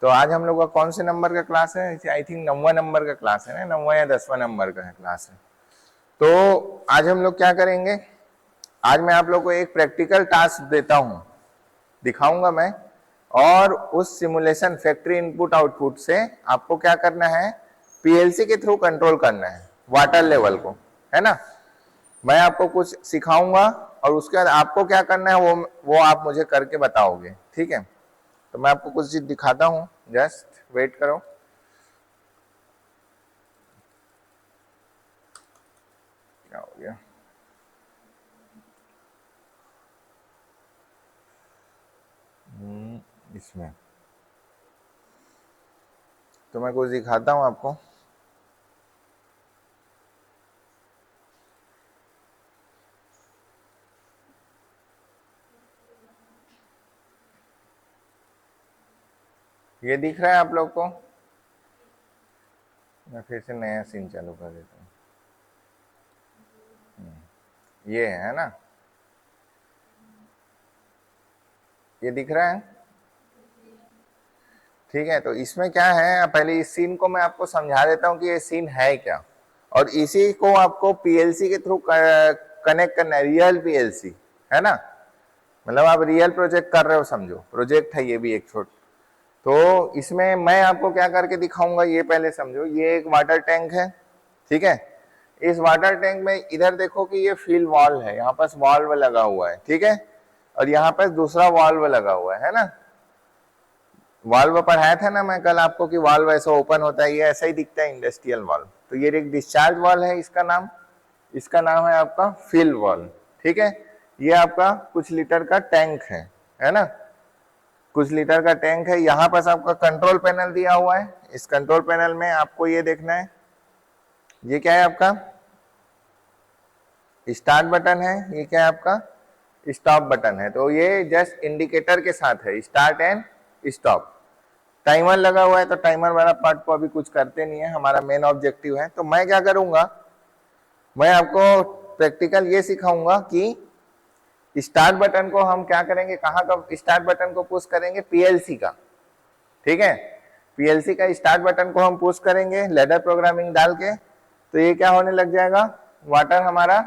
तो आज हम लोग का कौन से नंबर का क्लास है? आई थिंक 9वां नंबर का क्लास है ना, 9वां या 10वां नंबर का क्लास है। तो आज हम लोग क्या करेंगे, आज मैं आप लोग को एक प्रैक्टिकल टास्क देता हूं, दिखाऊंगा मैं, और उस सिमुलेशन फैक्ट्री इनपुट आउटपुट से आपको क्या करना है, पीएलसी के थ्रू कंट्रोल करना है वाटर लेवल को, है ना। मैं आपको कुछ सिखाऊंगा और उसके बाद आपको क्या करना है वो आप मुझे करके बताओगे, ठीक है। तो मैं आपको कुछ चीज दिखाता हूं, जस्ट वेट करो। क्या हो गया? इसमें तो मैं कुछ दिखाता हूं आपको। ये दिख रहा है आप लोग को? मैं फिर से नया सीन चालू कर देता हूँ। ये है ना, ये दिख रहा है, ठीक है। तो इसमें क्या है, पहले इस सीन को मैं आपको समझा देता हूँ कि ये सीन है क्या, और इसी को आपको पीएलसी के थ्रू कनेक्ट करना है, रियल पीएलसी, है ना। मतलब आप रियल प्रोजेक्ट कर रहे हो, समझो प्रोजेक्ट है ये भी एक छोट। तो इसमें मैं आपको क्या करके दिखाऊंगा, ये पहले समझो। ये एक वाटर टैंक है, ठीक है। इस वाटर टैंक में इधर देखो कि ये फील वॉल है, यहाँ पास वाल्व लगा हुआ है, ठीक है। और यहाँ पास दूसरा वाल्व लगा हुआ है ना। वाल्व पढ़ाया था ना मैं कल आपको कि वाल्व ऐसा ओपन होता है, ये ऐसा ही दिखता है इंडस्ट्रियल वाल्व। तो ये एक डिस्चार्ज वाल्व है, इसका नाम है आपका फिल वाल्व, ठीक है। ये आपका कुछ लीटर का टैंक है ना, कुछ लीटर का टैंक है। यहाँ पास आपका कंट्रोल पैनल दिया हुआ है। इस कंट्रोल पैनल में आपको ये देखना है, ये क्या है आपका स्टार्ट बटन है, ये क्या है आपका स्टॉप बटन है। तो ये जस्ट इंडिकेटर के साथ है, स्टार्ट एंड स्टॉप। टाइमर लगा हुआ है, तो टाइमर वाला पार्ट को अभी कुछ करते नहीं है, हमारा मेन ऑब्जेक्टिव है। तो मैं क्या करूंगा, मैं आपको प्रैक्टिकल ये सिखाऊंगा कि स्टार्ट बटन को हम क्या करेंगे, कहाँ का स्टार्ट बटन को पुश करेंगे, पीएलसी का, ठीक है। पीएलसी का स्टार्ट बटन को हम पुश करेंगे लैडर प्रोग्रामिंग डाल के, तो ये क्या होने लग जाएगा, वाटर हमारा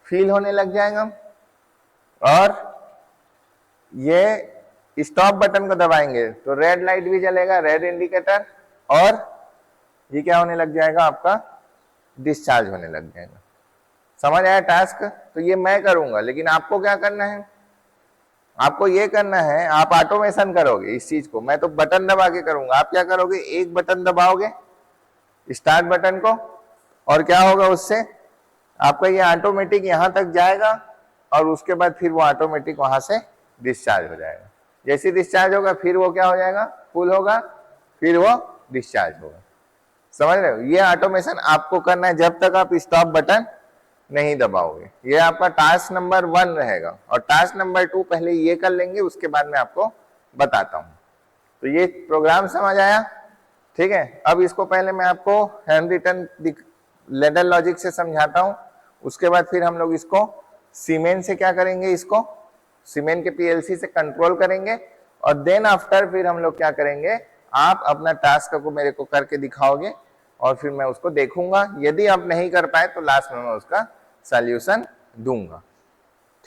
फील होने लग जाएगा। और ये स्टॉप बटन को दबाएंगे तो रेड लाइट भी जलेगा, रेड इंडिकेटर, और ये क्या होने लग जाएगा, आपका डिस्चार्ज होने लग जाएगा। समझ आया टास्क? तो ये मैं करूंगा, लेकिन आपको क्या करना है, आपको ये करना है, आप ऑटोमेशन करोगे इस चीज को। मैं तो बटन दबा के करूंगा, आप क्या करोगे, एक बटन दबाओगे स्टार्ट बटन को, और क्या होगा उससे, आपका ये ऑटोमेटिक यहां तक जाएगा, और उसके बाद फिर वो ऑटोमेटिक वहां से डिस्चार्ज हो जाएगा। जैसे डिस्चार्ज होगा फिर वो क्या हो जाएगा, फुल होगा, फिर वो डिस्चार्ज होगा। समझ रहे हो? ये ऑटोमेशन आपको करना है जब तक आप स्टॉप बटन नहीं दबाओगे। ये आपका टास्क नंबर 1 रहेगा, और टास्क नंबर 2 पहले ये कर लेंगे, उसके बाद मैं आपको बताता हूं। तो ये प्रोग्राम समझ आया, ठीक है। अब इसको पहले मैं आपको हैंड रिटन लेडर लॉजिक से समझाता हूं, उसके बाद फिर हम लोग इसको सीमेन से क्या करेंगे, इसको सीमेन के पीएलसी से कंट्रोल करेंगे, और देन आफ्टर फिर हम लोग क्या करेंगे, आप अपना टास्क को मेरे को करके दिखाओगे, और फिर मैं उसको देखूंगा। यदि आप नहीं कर पाए तो लास्ट में मैं उसका सॉल्यूशन दूंगा,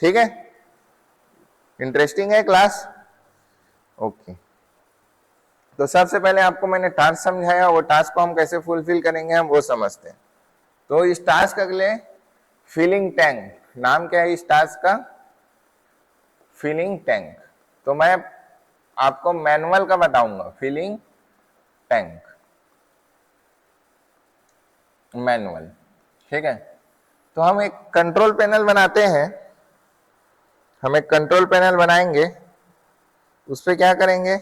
ठीक है। इंटरेस्टिंग है क्लास? ओके। तो सबसे पहले आपको मैंने टास्क समझाया, वो टास्क को हम कैसे फुलफिल करेंगे हम वो समझते हैं। तो इस टास्क अगले फिलिंग टैंक, नाम क्या है इस टास्क का, फिलिंग टैंक। तो मैं आपको मैनुअल का बताऊंगा, फिलिंग टैंक मैनुअल, ठीक है। तो हम एक कंट्रोल पैनल बनाते हैं, हम एक कंट्रोल पैनल बनाएंगे। उस पर क्या करेंगे,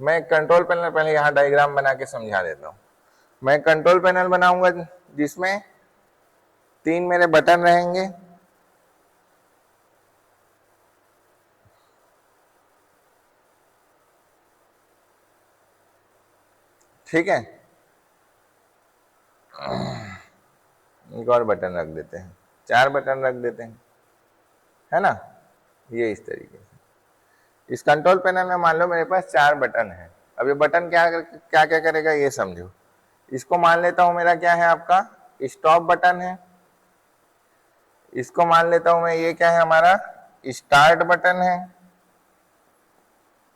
मैं कंट्रोल पैनल पहले यहां डायग्राम बना के समझा देता हूं। मैं कंट्रोल पैनल बनाऊंगा जिसमें 3 मेरे बटन रहेंगे, ठीक है। एक और बटन रख देते हैं, 4 बटन रख देते हैं, है ना, ये इस तरीके से। इस कंट्रोल पैनल में मान लो मेरे पास 4 बटन है। अब ये बटन क्या क्या क्या करेगा ये समझो। इसको मान लेता हूं मेरा क्या है आपका स्टॉप बटन है। इसको मान लेता हूं मैं ये क्या है हमारा स्टार्ट बटन है।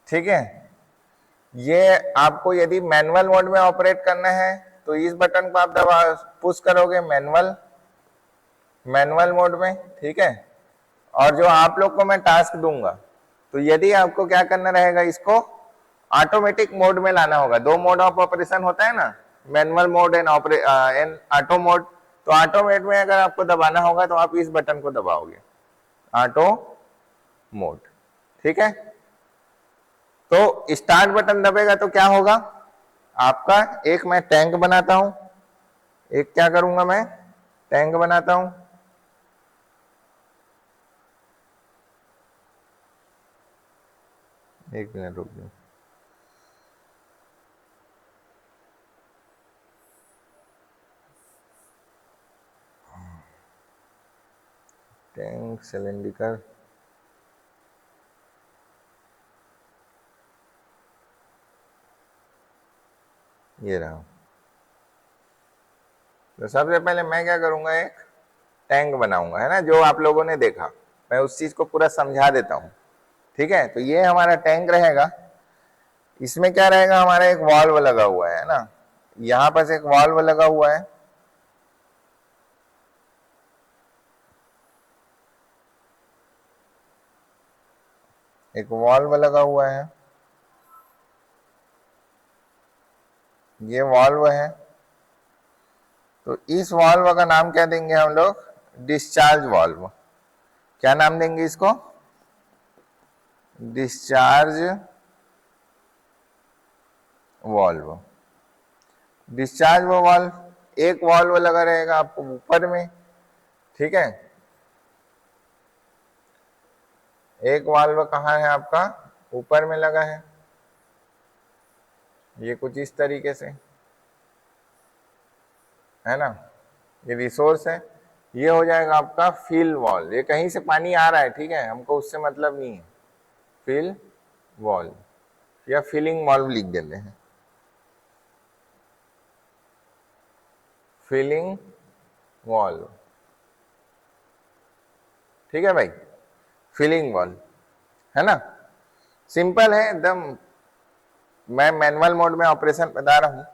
ठीक है, ये आपको यदि मैनुअल मोड में ऑपरेट करना है तो इस बटन को आप दबा पुश करोगे मैनुअल मोड में। ठीक है, और जो आप लोग को मैं टास्क दूंगा तो यदि आपको क्या करना रहेगा इसको ऑटोमेटिक मोड में लाना होगा। 2 मोड ऑफ ऑपरेशन होता है ना, manual mode and auto mode. तो ऑटो मोड में अगर आपको दबाना होगा तो आप इस बटन को दबाओगे ऑटो मोड। ठीक है, तो स्टार्ट बटन दबेगा तो क्या होगा आपका, एक मैं टैंक बनाता हूं, एक क्या करूंगा मैं टैंक बनाता हूं। एक मिनट रुक जाओ। टैंक सिलेंडर ये रहा। तो सबसे पहले मैं क्या करूंगा एक टैंक बनाऊंगा, है ना, जो आप लोगों ने देखा। मैं उस चीज को पूरा समझा देता हूं। ठीक है, तो ये हमारा टैंक रहेगा। इसमें क्या रहेगा हमारा एक वाल्व लगा हुआ है ना, यहां पर एक वाल्व लगा हुआ है। एक वाल्व लगा हुआ है, ये वाल्व है। तो इस वाल्व का नाम क्या देंगे हम लोग, डिस्चार्ज वाल्व। क्या नाम देंगे इसको, डिस्चार्ज वाल्व। डिस्चार्ज वाल्व एक वाल्व लगा रहेगा आपको ऊपर में। ठीक है, एक वाल्व कहाँ है आपका ऊपर में लगा है, ये कुछ इस तरीके से है ना, ये रिसोर्स है। ये हो जाएगा आपका फिल वॉल्व, ये कहीं से पानी आ रहा है, ठीक है, हमको उससे मतलब नहीं है। फिल वॉल्व या फिलिंग वॉल्व लिख देते हैं, फिलिंग वॉल्व। ठीक है भाई, फिलिंग वॉल्व है ना, सिंपल है एकदम। मैं मैनुअल मोड में ऑपरेशन बता रहा हूं।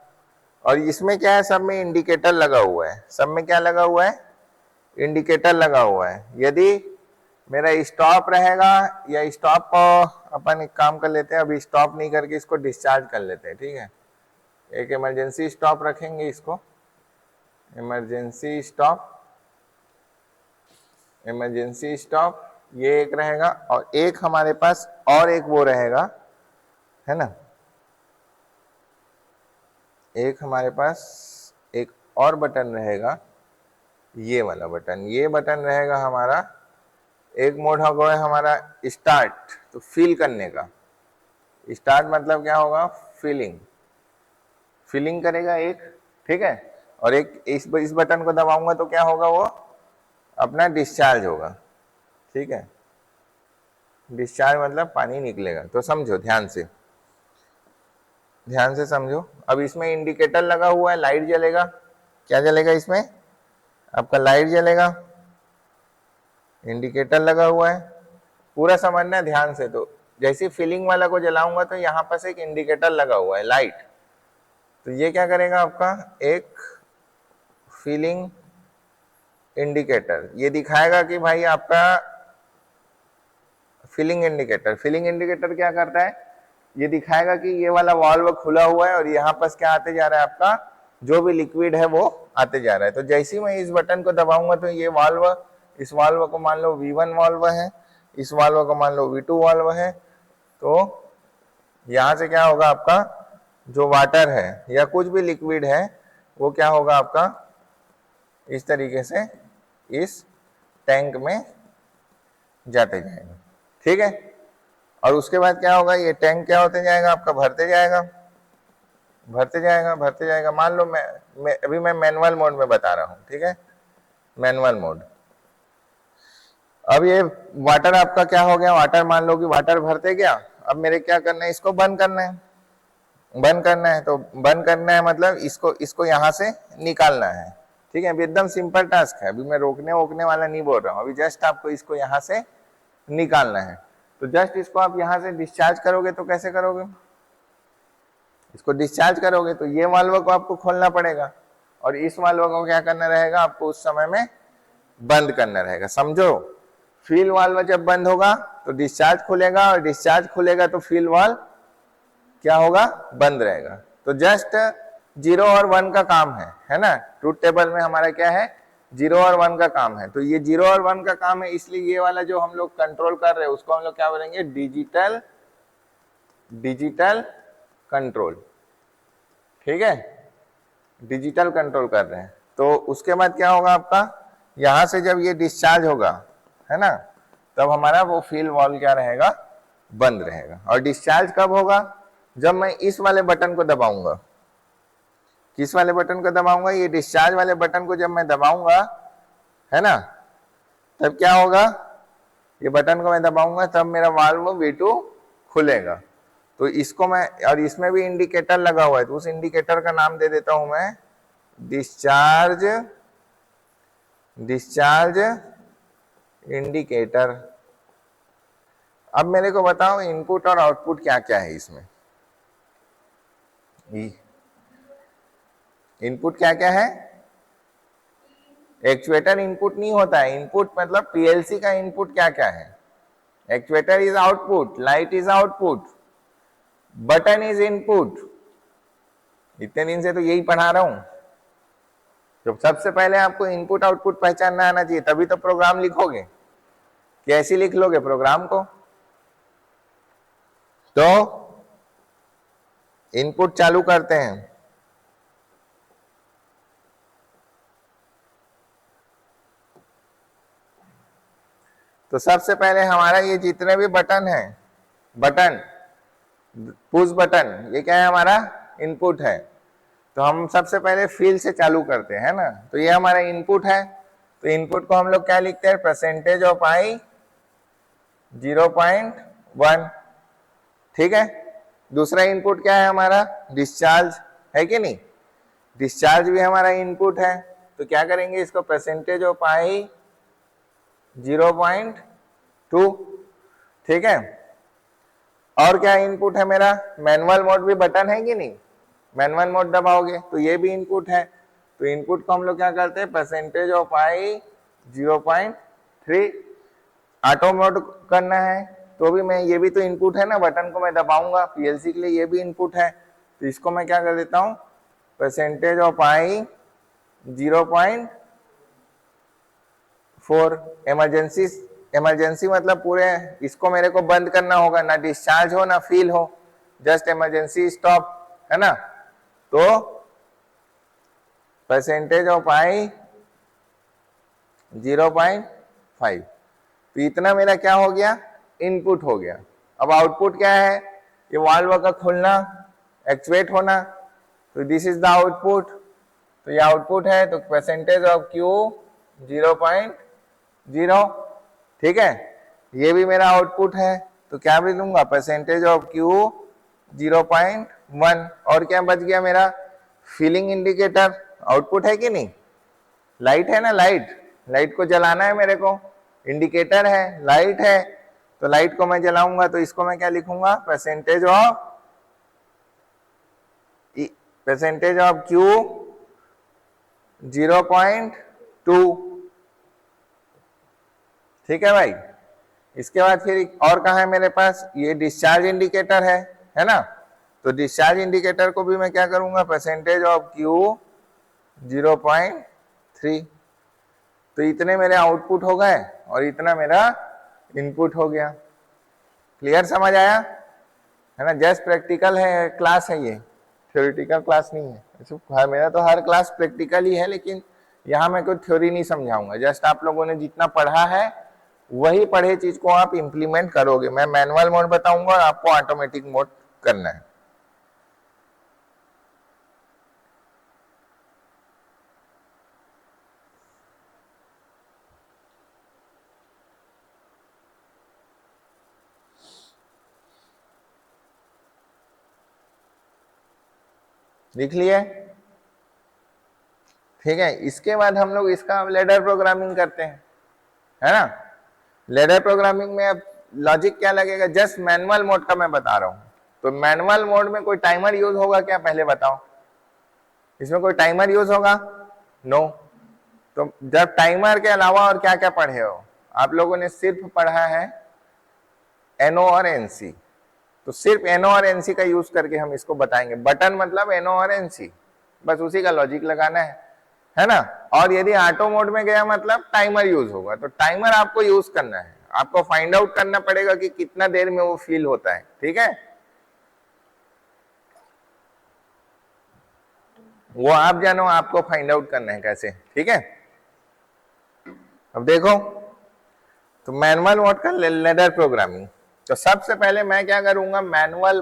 और इसमें क्या है, सब में इंडिकेटर लगा हुआ है। सब में क्या लगा हुआ है, इंडिकेटर लगा हुआ है। यदि मेरा स्टॉप रहेगा या स्टॉप को अपन एक काम कर लेते हैं, अभी स्टॉप नहीं करके इसको डिस्चार्ज कर लेते हैं। ठीक है, एक इमरजेंसी स्टॉप रखेंगे इसको, इमरजेंसी स्टॉप, इमरजेंसी स्टॉप ये एक रहेगा। और एक हमारे पास और एक वो रहेगा, है ना, एक हमारे पास एक और बटन रहेगा, ये वाला बटन। ये बटन रहेगा हमारा, एक मोड होगा हमारा स्टार्ट, तो फिल करने का। स्टार्ट मतलब क्या होगा, फिलिंग, फिलिंग करेगा एक। ठीक है, और एक इस बटन को दबाऊंगा तो क्या होगा, वो अपना डिस्चार्ज होगा। ठीक है, डिस्चार्ज मतलब पानी निकलेगा। तो समझो ध्यान से, ध्यान से समझो। अब इसमें इंडिकेटर लगा हुआ है, लाइट जलेगा। क्या जलेगा इसमें, आपका लाइट जलेगा, इंडिकेटर लगा हुआ है। पूरा समझना है ध्यान से। तो जैसे फिलिंग वाला को जलाऊंगा तो यहाँ पर एक इंडिकेटर लगा हुआ है, लाइट। तो ये क्या करेगा आपका, एक फिलिंग इंडिकेटर, ये दिखाएगा कि भाई आपका फिलिंग इंडिकेटर। फिलिंग इंडिकेटर क्या करता है, ये दिखाएगा कि ये वाला वाल्व खुला हुआ है और यहाँ पर क्या आते जा रहा है, आपका जो भी लिक्विड है वो आते जा रहा है। तो जैसे ही मैं इस बटन को दबाऊंगा तो ये वाल्व, इस वाल्व को मान लो V1 वाल्व है, इस वाल्व को मान लो V2 वाल्व है। तो यहाँ से क्या होगा, आपका जो वाटर है या कुछ भी लिक्विड है वो क्या होगा आपका इस तरीके से इस टैंक में जाते जाएगा। ठीक है, और उसके बाद क्या होगा, ये टैंक क्या होते जाएगा आपका, भरते जाएगा, भरते जाएगा, भरते जाएगा। मान लो अभी मैं मैनुअल मोड में बता रहा हूं। ठीक है, मैनुअल मोड। अब ये वाटर आपका क्या हो गया, वाटर मान लो कि वाटर भरते गया अब मेरे क्या करना है, इसको बंद करना है, बंद करना है। तो बंद करना है मतलब इसको यहां से निकालना है। ठीक है, अभी एकदम सिंपल टास्क है, अभी मैं रोकने वोकने वाला नहीं बोल रहा हूँ, अभी जस्ट आपको इसको यहां से निकालना है। तो जस्ट इसको आप यहां से डिस्चार्ज करोगे तो कैसे करोगे, इसको डिस्चार्ज करोगे तो ये वाल्व को आपको खोलना पड़ेगा और इस वाल्व को क्या करना रहेगा, आपको उस समय में बंद करना रहेगा। समझो, फील वाल्व जब बंद होगा तो डिस्चार्ज खुलेगा और डिस्चार्ज खुलेगा तो फील वाल्व क्या होगा, बंद रहेगा। तो जस्ट 0 और 1 का काम है ना। ट्रूथ टेबल में हमारा क्या है, 0 और 1 का काम है। तो ये 0 और 1 का काम है, इसलिए ये वाला जो हम लोग कंट्रोल कर रहे हैं उसको हम लोग क्या बोलेंगे, डिजिटल कंट्रोल। ठीक है, डिजिटल कंट्रोल कर रहे हैं। तो उसके बाद क्या होगा आपका, यहां से जब ये डिस्चार्ज होगा है ना, तब हमारा वो फील वाल्व क्या रहेगा, बंद रहेगा। और डिस्चार्ज कब होगा, जब मैं इस वाले बटन को दबाऊंगा। किस वाले बटन को दबाऊंगा, ये डिस्चार्ज वाले बटन को जब मैं दबाऊंगा है ना, तब क्या होगा, ये बटन को मैं दबाऊंगा तब मेरा वाल्व V2 खुलेगा। तो इसको मैं, और इसमें भी इंडिकेटर लगा हुआ है, तो उस इंडिकेटर का नाम दे देता हूं मैं डिस्चार्ज इंडिकेटर। अब मेरे को बताओ इनपुट और आउटपुट क्या क्या है इसमें। इनपुट क्या क्या है, एक्चुएटर इनपुट नहीं होता है, इनपुट मतलब पीएलसी का इनपुट क्या क्या है। Actuator is output, light is output, button is input. इतने दिन से तो यही पढ़ा रहा हूं। तो सबसे पहले आपको इनपुट आउटपुट पहचानना आना चाहिए, तभी तो प्रोग्राम लिखोगे। कैसे लिख लोगे प्रोग्राम को, तो इनपुट चालू करते हैं। तो सबसे पहले हमारा ये जितने भी बटन है, बटन पुश बटन, ये क्या है, हमारा इनपुट है। तो हम सबसे पहले फील से चालू करते हैं ना। तो ये हमारा इनपुट है, तो इनपुट को हम लोग क्या लिखते हैं, परसेंटेज ऑफ आई 0.1। ठीक है, दूसरा इनपुट क्या है हमारा, डिस्चार्ज है कि नहीं, डिस्चार्ज भी हमारा इनपुट है। तो क्या करेंगे, इसको परसेंटेज ऑफ आई 0.2। ठीक है, और क्या इनपुट है मेरा, मैनुअल मोड भी बटन है कि नहीं, मैनुअल मोड दबाओगे तो ये भी इनपुट है। तो इनपुट को हम लोग क्या करते हैं, percentage of I 0.3। Auto mode करना है तो भी मैं, ये भी तो इनपुट है ना, बटन को मैं दबाऊंगा, पीएलसी के लिए ये भी इनपुट है। तो इसको मैं क्या कर देता हूं, परसेंटेज ऑफ आई 0.4। इमरजेंसी मतलब पूरे इसको मेरे को बंद करना होगा, ना डिस्चार्ज हो ना फील हो, जस्ट इमरजेंसी स्टॉप है ना। तो परसेंटेज ऑफ आई 0.5। तो इतना मेरा क्या हो गया, इनपुट हो गया। अब आउटपुट क्या है, ये वाल्व का खुलना, एक्चुएट होना। तो दिस इज द आउटपुट। तो ये आउटपुट है, तो परसेंटेज ऑफ क्यू 0.0। ठीक है, ये भी मेरा आउटपुट है, तो क्या भी लूंगा, परसेंटेज ऑफ क्यू 0.1। और क्या बच गया मेरा, फीलिंग इंडिकेटर आउटपुट है कि नहीं, लाइट है ना, लाइट को जलाना है मेरे को, इंडिकेटर है, लाइट है, तो लाइट को मैं जलाऊंगा। तो इसको मैं क्या लिखूंगा, परसेंटेज ऑफ क्यू 0.2। ठीक है भाई। इसके बाद फिर और कहा है मेरे पास, ये डिस्चार्ज इंडिकेटर है ना। तो डिस्चार्ज इंडिकेटर को भी मैं क्या करूंगा, परसेंटेज ऑफ क्यू 0.3। तो इतने मेरे आउटपुट हो गए और इतना मेरा इनपुट हो गया। क्लियर, समझ आया है ना। जस्ट प्रैक्टिकल है क्लास है, ये थ्योरेटिकल क्लास नहीं है। मेरा तो हर क्लास प्रैक्टिकल ही है, लेकिन यहाँ मैं कोई थ्योरी नहीं समझाऊंगा। जस्ट आप लोगों ने जितना पढ़ा है वही पढ़े चीज को आप इंप्लीमेंट करोगे। मैं मैनुअल मोड बताऊंगा और आपको ऑटोमेटिक मोड करना है। लिख लिए, ठीक है। इसके बाद हम लोग इसका लैडर प्रोग्रामिंग करते हैं, है ना। लैडर प्रोग्रामिंग में अब लॉजिक क्या लगेगा, जस्ट मैनुअल मोड का मैं बता रहा हूं। तो मैनुअल मोड में कोई टाइमर यूज होगा क्या, पहले बताओ। इसमें कोई टाइमर यूज होगा, नो। तो जब टाइमर के अलावा और क्या क्या पढ़े हो आप लोगों ने, सिर्फ पढ़ा है एनओ और एनसी। तो सिर्फ एनओ और एनसी का यूज करके हम इसको बताएंगे। बटन मतलब एनओ और एनसी, बस उसी का लॉजिक लगाना है ना। और यदि ऑटो मोड में गया मतलब टाइमर यूज होगा। तो टाइमर आपको यूज करना है, आपको फाइंड आउट करना पड़ेगा कि कितना देर में वो फील होता है, ठीक है। वो आप जानो, आपको फाइंड आउट करना है कैसे, ठीक है। अब देखो, तो मैनुअल मोड का लैडर प्रोग्रामिंग। तो सबसे पहले मैं क्या करूंगा, मैनुअल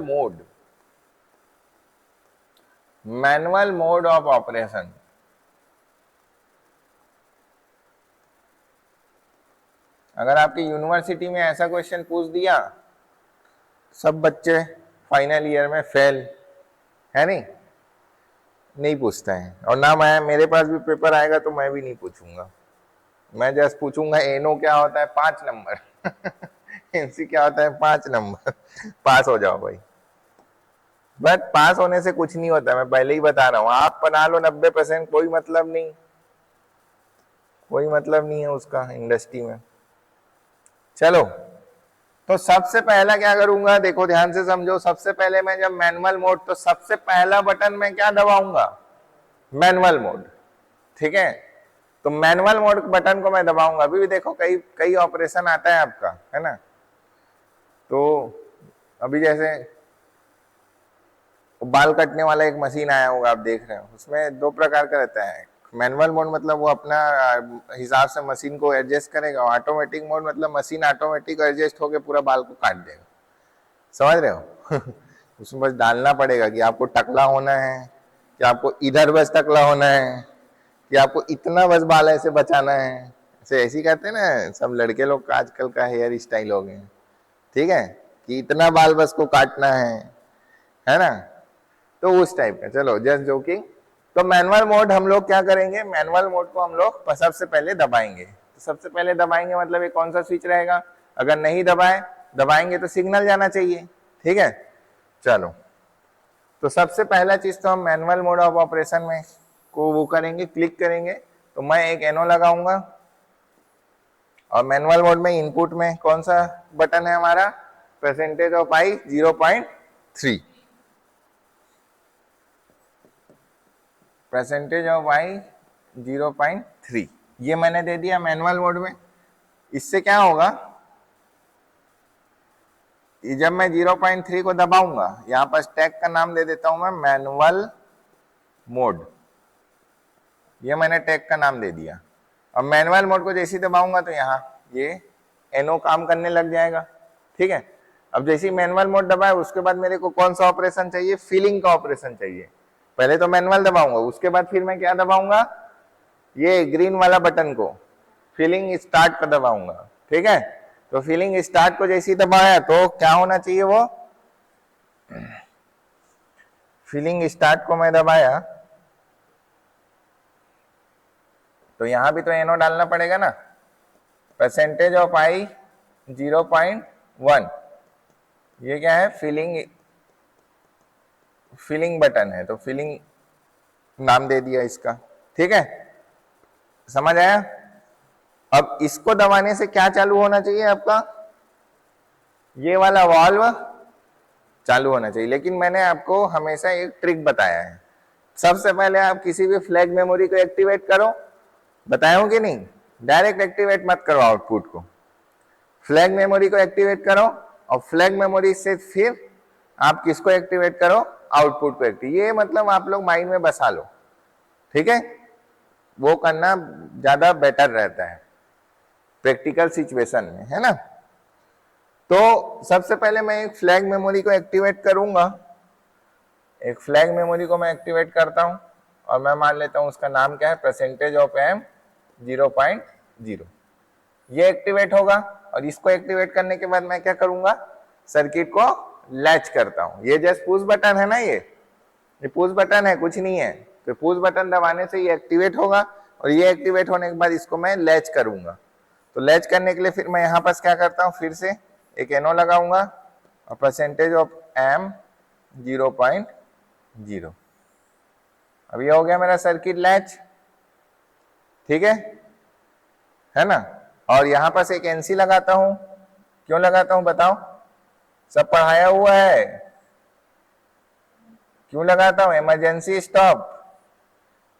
मोड ऑफ ऑपरेशन। अगर आपकी यूनिवर्सिटी में ऐसा क्वेश्चन पूछ दिया, सब बच्चे फाइनल ईयर में फेल है, नहीं पूछता है। और ना मैं, मेरे पास भी पेपर आएगा तो मैं भी नहीं पूछूंगा। मैं जस्ट पूछूंगा एनओ क्या होता है, 5 नंबर एनसी क्या होता है, 5 नंबर पास हो जाओ भाई। बट पास होने से कुछ नहीं होता, मैं पहले ही बता रहा हूं। आप बना लो 90%, कोई मतलब नहीं, कोई मतलब नहीं है उसका इंडस्ट्री में। चलो, तो सबसे पहला क्या करूंगा, देखो ध्यान से समझो। सबसे पहले मैं जब मैनुअल मोड, तो सबसे पहला बटन मैं क्या दबाऊंगा, मैनुअल मोड, ठीक है। तो मैनुअल मोड बटन को मैं दबाऊंगा। अभी भी देखो कई कई ऑपरेशन आता है आपका, है ना। तो अभी जैसे बाल काटने वाला एक मशीन आया होगा, आप देख रहे हो, उसमें 2 प्रकार का रहता है। मैनुअल मोड मतलब वो अपना हिसाब से मशीन को एडजस्ट करेगा। ऑटोमेटिक मोड मतलब मशीन ऑटोमेटिक एडजस्ट होकर पूरा बाल को काट देगा, समझ रहे हो उसमें बस डालना पड़ेगा कि आपको टकला होना है, कि आपको इधर बस टकला होना है, कि आपको इतना बस बाल ऐसे बचाना है। ऐसे ऐसी कहते हैं ना सब लड़के लोग का आजकल का हेयर स्टाइल हो गए, ठीक है, कि इतना बाल बस को काटना है ना। तो उस टाइप का, चलो जस्ट जोकिंग। तो मैनुअल मोड हम लोग क्या करेंगे, मैनुअल मोड को हम लोग सबसे पहले दबाएंगे। तो सबसे पहले दबाएंगे मतलब ये कौन सा स्विच रहेगा, अगर नहीं दबाएंगे तो सिग्नल जाना चाहिए, ठीक है। चलो, तो सबसे पहला चीज तो हम मैनुअल मोड ऑफ ऑपरेशन में को वो करेंगे, क्लिक करेंगे। तो मैं एक एनो लगाऊंगा, और मैनुअल मोड में इनपुट में कौन सा बटन है हमारा, percentage of I 0.3, percentage of I 0.3, ये मैंने दे दिया मैनुअल मोड में। इससे क्या होगा, जब मैं 0.3 को दबाऊंगा, यहां पर टैग का नाम दे देता हूं मैं मैनुअल मोड, ये मैंने टैग का नाम दे दिया। अब मैनुअल मोड को जैसे ही दबाऊंगा तो यहाँ ये एनो काम करने लग जाएगा, ठीक है। अब जैसे ही मैनुअल मोड दबाए, उसके बाद मेरे को कौन सा ऑपरेशन चाहिए, फिलिंग का ऑपरेशन चाहिए। पहले तो मैनुअल दबाऊंगा, उसके बाद फिर मैं क्या दबाऊंगा, ये ग्रीन वाला बटन को, फिलिंग स्टार्ट पर दबाऊंगा, ठीक है। तो फिलिंग स्टार्ट को जैसे ही दबाया तो क्या होना चाहिए, वो फिलिंग स्टार्ट को मैं दबाया तो यहां भी तो एनो डालना पड़ेगा ना, परसेंटेज ऑफ आई 0.1, ये क्या है, फिलिंग बटन है, तो फिलिंग नाम दे दिया इसका, ठीक है, समझ आया। अब इसको दबाने से क्या चालू होना चाहिए आपका, ये वाला वाल्व चालू होना चाहिए। लेकिन मैंने आपको हमेशा एक ट्रिक बताया है, सबसे पहले आप किसी भी फ्लैग मेमोरी को एक्टिवेट करो, बताया हूं कि नहीं, डायरेक्ट एक्टिवेट मत करो आउटपुट को, फ्लैग मेमोरी को एक्टिवेट करो, और फ्लैग मेमोरी से फिर आप किसको एक्टिवेट करो, आउटपुट को एक्टिवेट। ये मतलब आप लोग माइंड में बसा लो, ठीक है, वो करना ज्यादा बेटर रहता है प्रैक्टिकल सिचुएशन में, है ना। तो सबसे पहले मैं एक फ्लैग मेमोरी को एक्टिवेट करूंगा, एक फ्लैग मेमोरी को मैं एक्टिवेट करता हूं, और मैं मान लेता हूं उसका नाम क्या है, परसेंटेज ऑफ एम 0.0, ये एक्टिवेट होगा। और इसको एक्टिवेट करने के बाद मैं क्या करूंगा, सर्किट को लैच करता हूं। ये जस्ट पुश बटन है ना, ये ये पुश बटन है, कुछ नहीं है। तो पुश बटन दबाने से ये एक्टिवेट होगा और ये एक्टिवेट होने के बाद इसको मैं लैच करूंगा। तो लैच करने के लिए फिर मैं यहाँ पास क्या करता हूँ, फिर से एक एनो लगाऊंगा और परसेंटेज ऑफ एम 0.0। अब ये हो गया मेरा सर्किट लैच, ठीक है ना। और यहाँ पास एक एनसी लगाता हूं। क्यों लगाता हूं बताओ, सब पढ़ाया हुआ है। क्यों लगाता हूं, इमरजेंसी स्टॉप।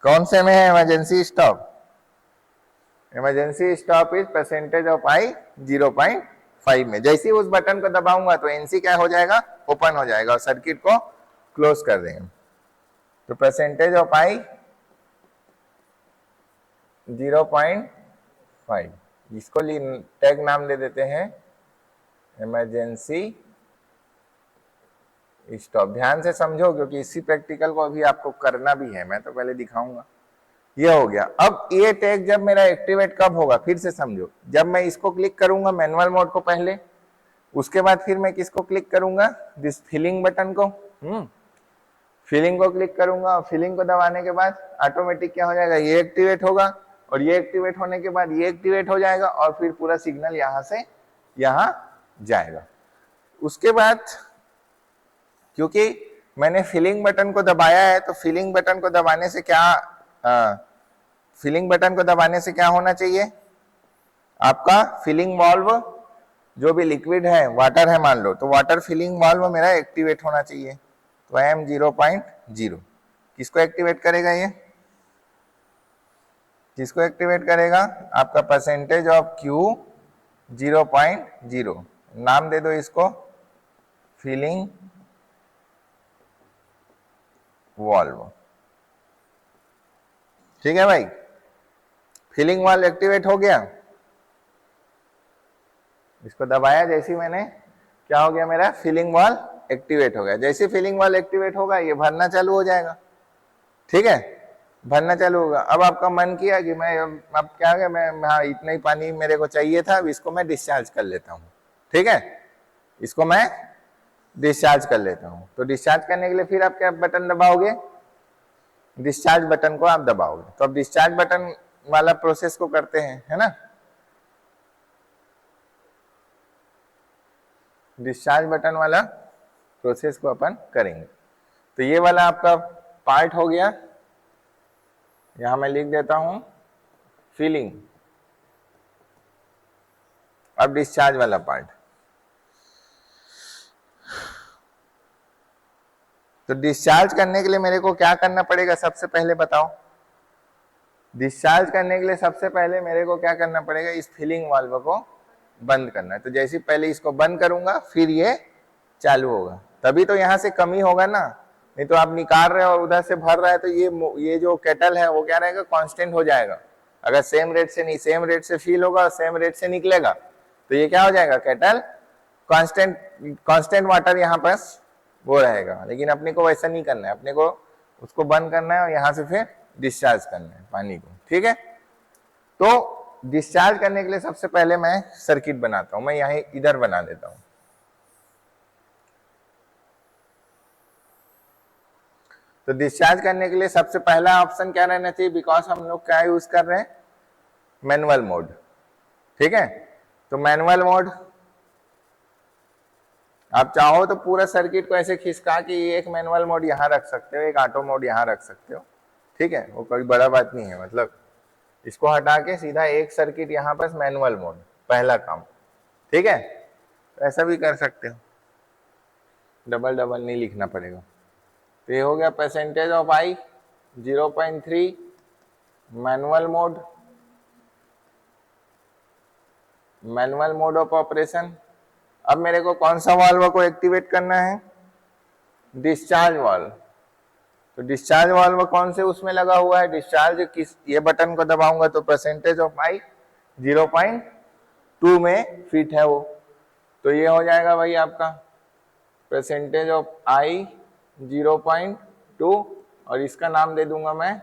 कौन से में है emergency stop? Emergency stop is percentage of I 0.5 में। जैसे ही उस बटन को दबाऊंगा तो एनसी क्या हो जाएगा, ओपन हो जाएगा और सर्किट को क्लोज कर देंगे। तो परसेंटेज ऑफ आई 0.5, इसको टैग नाम दे देते हैं इमरजेंसी स्टॉप। ध्यान से समझो क्योंकि इसी प्रैक्टिकल को अभी आपको करना भी है, मैं तो पहले दिखाऊंगा। ये हो गया। अब ये टैग जब मेरा एक्टिवेट कब होगा, फिर से समझो। जब मैं इसको क्लिक करूंगा मैनुअल मोड को पहले, उसके बाद फिर मैं किसको क्लिक करूंगा, दिस फिलिंग बटन को। फिलिंग को क्लिक करूंगा और फिलिंग को दबाने के बाद ऑटोमेटिक क्या हो जाएगा, ये एक्टिवेट होगा और ये एक्टिवेट होने के बाद ये एक्टिवेट हो जाएगा और फिर पूरा सिग्नल यहां से यहां जाएगा। उसके बाद क्योंकि मैंने फिलिंग बटन को दबाया है तो फिलिंग बटन को दबाने से क्या फिलिंग बटन को दबाने से क्या होना चाहिए, आपका फिलिंग वाल्व जो भी लिक्विड है, वाटर है मान लो, तो वाटर फिलिंग वाल्व मेरा एक्टिवेट होना चाहिए। तो एम 0.0 किसको एक्टिवेट करेगा, ये किसको एक्टिवेट करेगा, आपका परसेंटेज ऑफ क्यू 0.0। नाम दे दो इसको फिलिंग वाल्व। ठीक है भाई, फिलिंग वाल्व एक्टिवेट हो गया। इसको दबाया जैसे ही मैंने, क्या हो गया, मेरा फिलिंग वाल्व एक्टिवेट हो गया। जैसे फिलिंग वाल्व एक्टिवेट होगा ये भरना चालू हो जाएगा। ठीक है, भरना चालू होगा। अब आपका मन किया कि मैं अब क्या है, मैं हाँ इतना ही पानी मेरे को चाहिए था, अब इसको मैं डिस्चार्ज कर लेता हूँ। ठीक है, इसको मैं डिस्चार्ज कर लेता हूँ। तो डिस्चार्ज करने के लिए फिर आप क्या बटन दबाओगे, डिस्चार्ज बटन को आप दबाओगे। तो अब डिस्चार्ज बटन वाला प्रोसेस को करते हैं, है ना। डिस्चार्ज बटन वाला प्रोसेस को अपन करेंगे। तो ये वाला आपका पार्ट हो गया। यहां मैं लिख देता हूं फिलिंग। अब डिस्चार्ज वाला पार्ट। तो डिस्चार्ज करने के लिए मेरे को क्या करना पड़ेगा, सबसे पहले बताओ। डिस्चार्ज करने के लिए सबसे पहले मेरे को क्या करना पड़ेगा, इस फिलिंग वाल्व को बंद करना है। तो जैसे पहले इसको बंद करूंगा फिर ये चालू होगा, तभी तो यहां से कमी होगा ना। नहीं तो आप निकाल रहे हो और उधर से भर रहा है तो ये जो केटल है वो क्या रहेगा, कांस्टेंट हो जाएगा। अगर सेम रेट से नहीं, सेम रेट से फील होगा और सेम रेट से निकलेगा तो ये क्या हो जाएगा, केटल कांस्टेंट वाटर यहाँ पर वो रहेगा। लेकिन अपने को वैसा नहीं करना है, अपने को उसको बंद करना है और यहाँ से फिर डिस्चार्ज करना है पानी को। ठीक है, तो डिस्चार्ज करने के लिए सबसे पहले मैं सर्किट बनाता हूं। मैं यहीं इधर बना देता हूं। तो डिस्चार्ज करने के लिए सबसे पहला ऑप्शन क्या रहना चाहिए, बिकॉज हम लोग क्या यूज कर रहे हैं, मैनुअल मोड। ठीक है, तो मैनुअल मोड आप चाहो तो पूरा सर्किट को ऐसे खिसका कि एक मैनुअल मोड यहां रख सकते हो, एक ऑटो मोड यहां रख सकते हो। ठीक है, वो कोई बड़ा बात नहीं है। मतलब इसको हटा के सीधा एक सर्किट यहां पर मैनुअल मोड, पहला काम। ठीक है, तो ऐसा भी कर सकते हो, डबल डबल नहीं लिखना पड़ेगा। तो ये हो गया percentage of I 0.3 manual mode, manual mode of operation. अब मेरे को कौन सा वाल्व को एक्टिवेट करना है, डिस्चार्ज वाल्व। तो डिस्चार्ज वाल्व कौन से उसमें लगा हुआ है, डिस्चार्ज किस, ये बटन को दबाऊंगा तो परसेंटेज ऑफ आई 0.2 में फिट है वो। तो ये हो जाएगा भाई आपका परसेंटेज ऑफ आई 0.2 और इसका नाम दे दूंगा मैं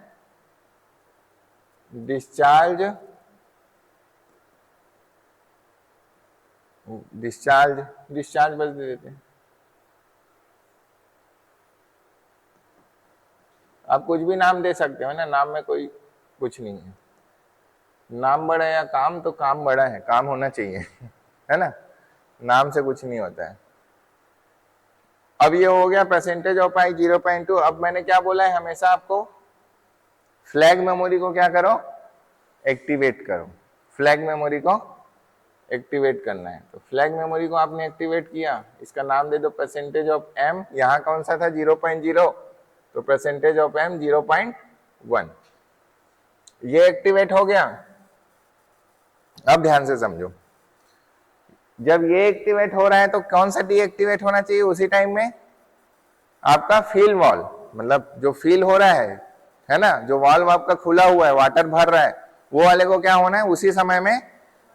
डिस्चार्ज बस दे देते हैं। आप कुछ भी नाम दे सकते हो ना, नाम में कोई कुछ नहीं है। नाम बड़ा है या काम, तो काम बड़ा है, काम होना चाहिए है ना, नाम से कुछ नहीं होता है। अब ये हो गया परसेंटेज ऑफ आई 0.2। अब मैंने क्या बोला है, हमेशा आपको फ्लैग मेमोरी को क्या करो, एक्टिवेट करो। फ्लैग मेमोरी को एक्टिवेट करना है, तो फ्लैग मेमोरी को आपने एक्टिवेट किया, इसका नाम दे दो परसेंटेज ऑफ एम। यहाँ कौन सा था 0.0, तो परसेंटेज ऑफ एम 0.1, ये एक्टिवेट हो गया। अब ध्यान से समझो, जब ये एक्टिवेट हो रहा है तो कौन सा डीएक्टिवेट होना चाहिए उसी टाइम में, आपका फील वॉल, मतलब जो फील हो रहा है ना, जो वाल्व आपका खुला हुआ है, वाटर भर रहा है, वो वाले को क्या होना है, उसी समय में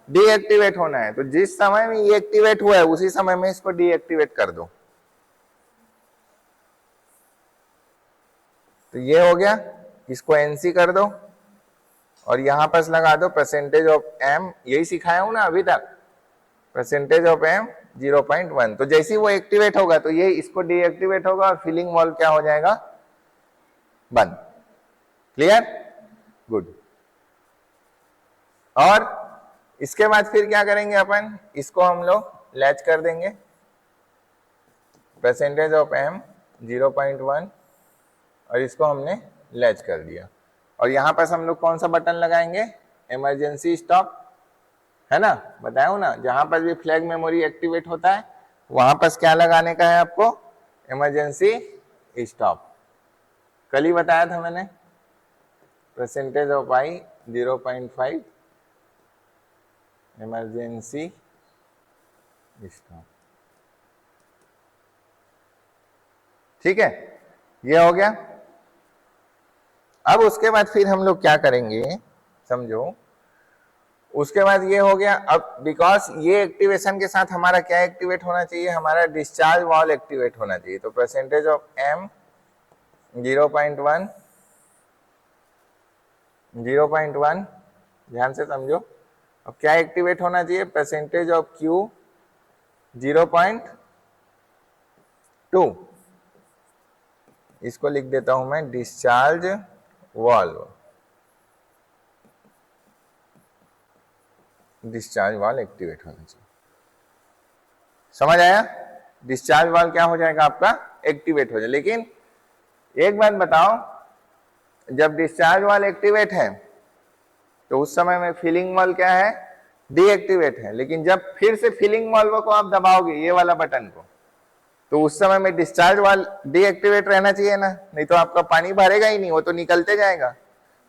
डीएक्टिवेट होना है। तो जिस समय में ये एक्टिवेट हुआ है उसी समय में इसको डीएक्टिवेट कर दो। तो ये हो गया, इसको एनसी कर दो और यहां पर लगा दो परसेंटेज ऑफ एम, यही सिखाया हूं ना अभी तक, परसेंटेज ऑफ एम 0.1। तो जैसे ही वो एक्टिवेट होगा तो ये इसको डीएक्टिवेट होगा और फिलिंग वॉल्व क्या हो जाएगा, बंद। Clear, good. और इसके बाद फिर क्या करेंगे अपन, इसको हम लोग लैच कर देंगे, परसेंटेज ऑफ एम 0.1 और इसको हमने लैच कर दिया। और यहां पर हम लोग कौन सा बटन लगाएंगे, इमरजेंसी स्टॉप, है ना, बताया हूं ना, जहां पर भी फ्लैग मेमोरी एक्टिवेट होता है वहां पर क्या लगाने का है आपको, इमरजेंसी स्टॉप। कल ही बताया था मैंने, percentage of I 0.5 emergency stop. ठीक है, ये हो गया। अब उसके बाद फिर हम लोग क्या करेंगे, समझो, उसके बाद ये हो गया। अब बिकॉज ये एक्टिवेशन के साथ हमारा क्या एक्टिवेट होना चाहिए, हमारा डिस्चार्ज वॉल्व एक्टिवेट होना चाहिए। तो परसेंटेज ऑफ एम 0.1 0.1, ध्यान से समझो। अब क्या एक्टिवेट होना चाहिए, परसेंटेज ऑफ क्यू 0.2, इसको लिख देता हूं मैं discharge valve, discharge valve activate होना चाहिए। समझ आया, डिस्चार्ज वाल्व क्या हो जाएगा आपका, एक्टिवेट हो जाए। लेकिन एक बात बताओ, जब डिस्चार्ज वाल्व एक्टिवेट है तो उस समय में फिलिंग वाल्व क्या है, डीएक्टिवेट है। लेकिन जब फिर से फिलिंग वाल्व को आप दबाओगे, ये वाला बटन को, तो उस समय में डिस्चार्ज वाल्व डीएक्टिवेट रहना चाहिए ना, नहीं तो आपका पानी भरेगा ही नहीं, वो तो निकलते जाएगा।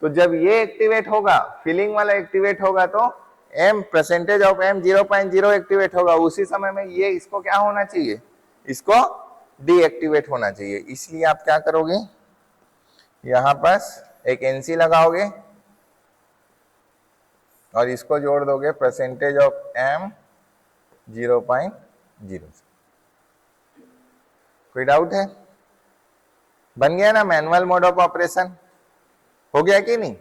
तो जब ये एक्टिवेट होगा, फिलिंग वाला एक्टिवेट होगा, तो M percentage of M 0.0 activate होगा, उसी समय में ये इसको क्या होना चाहिए, इसको डीएक्टिवेट होना चाहिए। इसलिए आप क्या करोगे, यहां पर एक एनसी लगाओगे और इसको जोड़ दोगे परसेंटेज ऑफ एम 0.0। कोई डाउट है, बन गया ना मैनुअल मोड ऑफ ऑपरेशन, हो गया कि नहीं।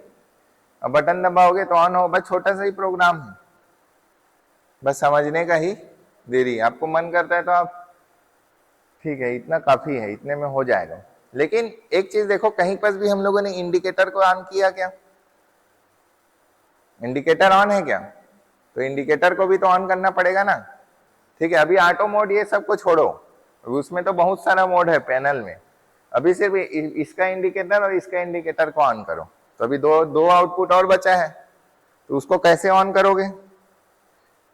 अब बटन दबाओगे तो ऑन हो, बस छोटा सा ही प्रोग्राम है, बस समझने का ही देरी। आपको मन करता है तो आप, ठीक है, इतना काफी है, इतने में हो जाएगा। लेकिन एक चीज देखो, कहीं पर भी हम लोगों ने इंडिकेटर को ऑन किया क्या, इंडिकेटर ऑन है क्या, तो इंडिकेटर को भी तो ऑन करना पड़ेगा ना। ठीक है, अभी ऑटो मोड ये सब को छोड़ो, उसमें तो बहुत सारा मोड है पैनल में, अभी सिर्फ इसका इंडिकेटर और इसका इंडिकेटर को ऑन करो। तो अभी दो आउटपुट और बचा है, तो उसको कैसे ऑन करोगे।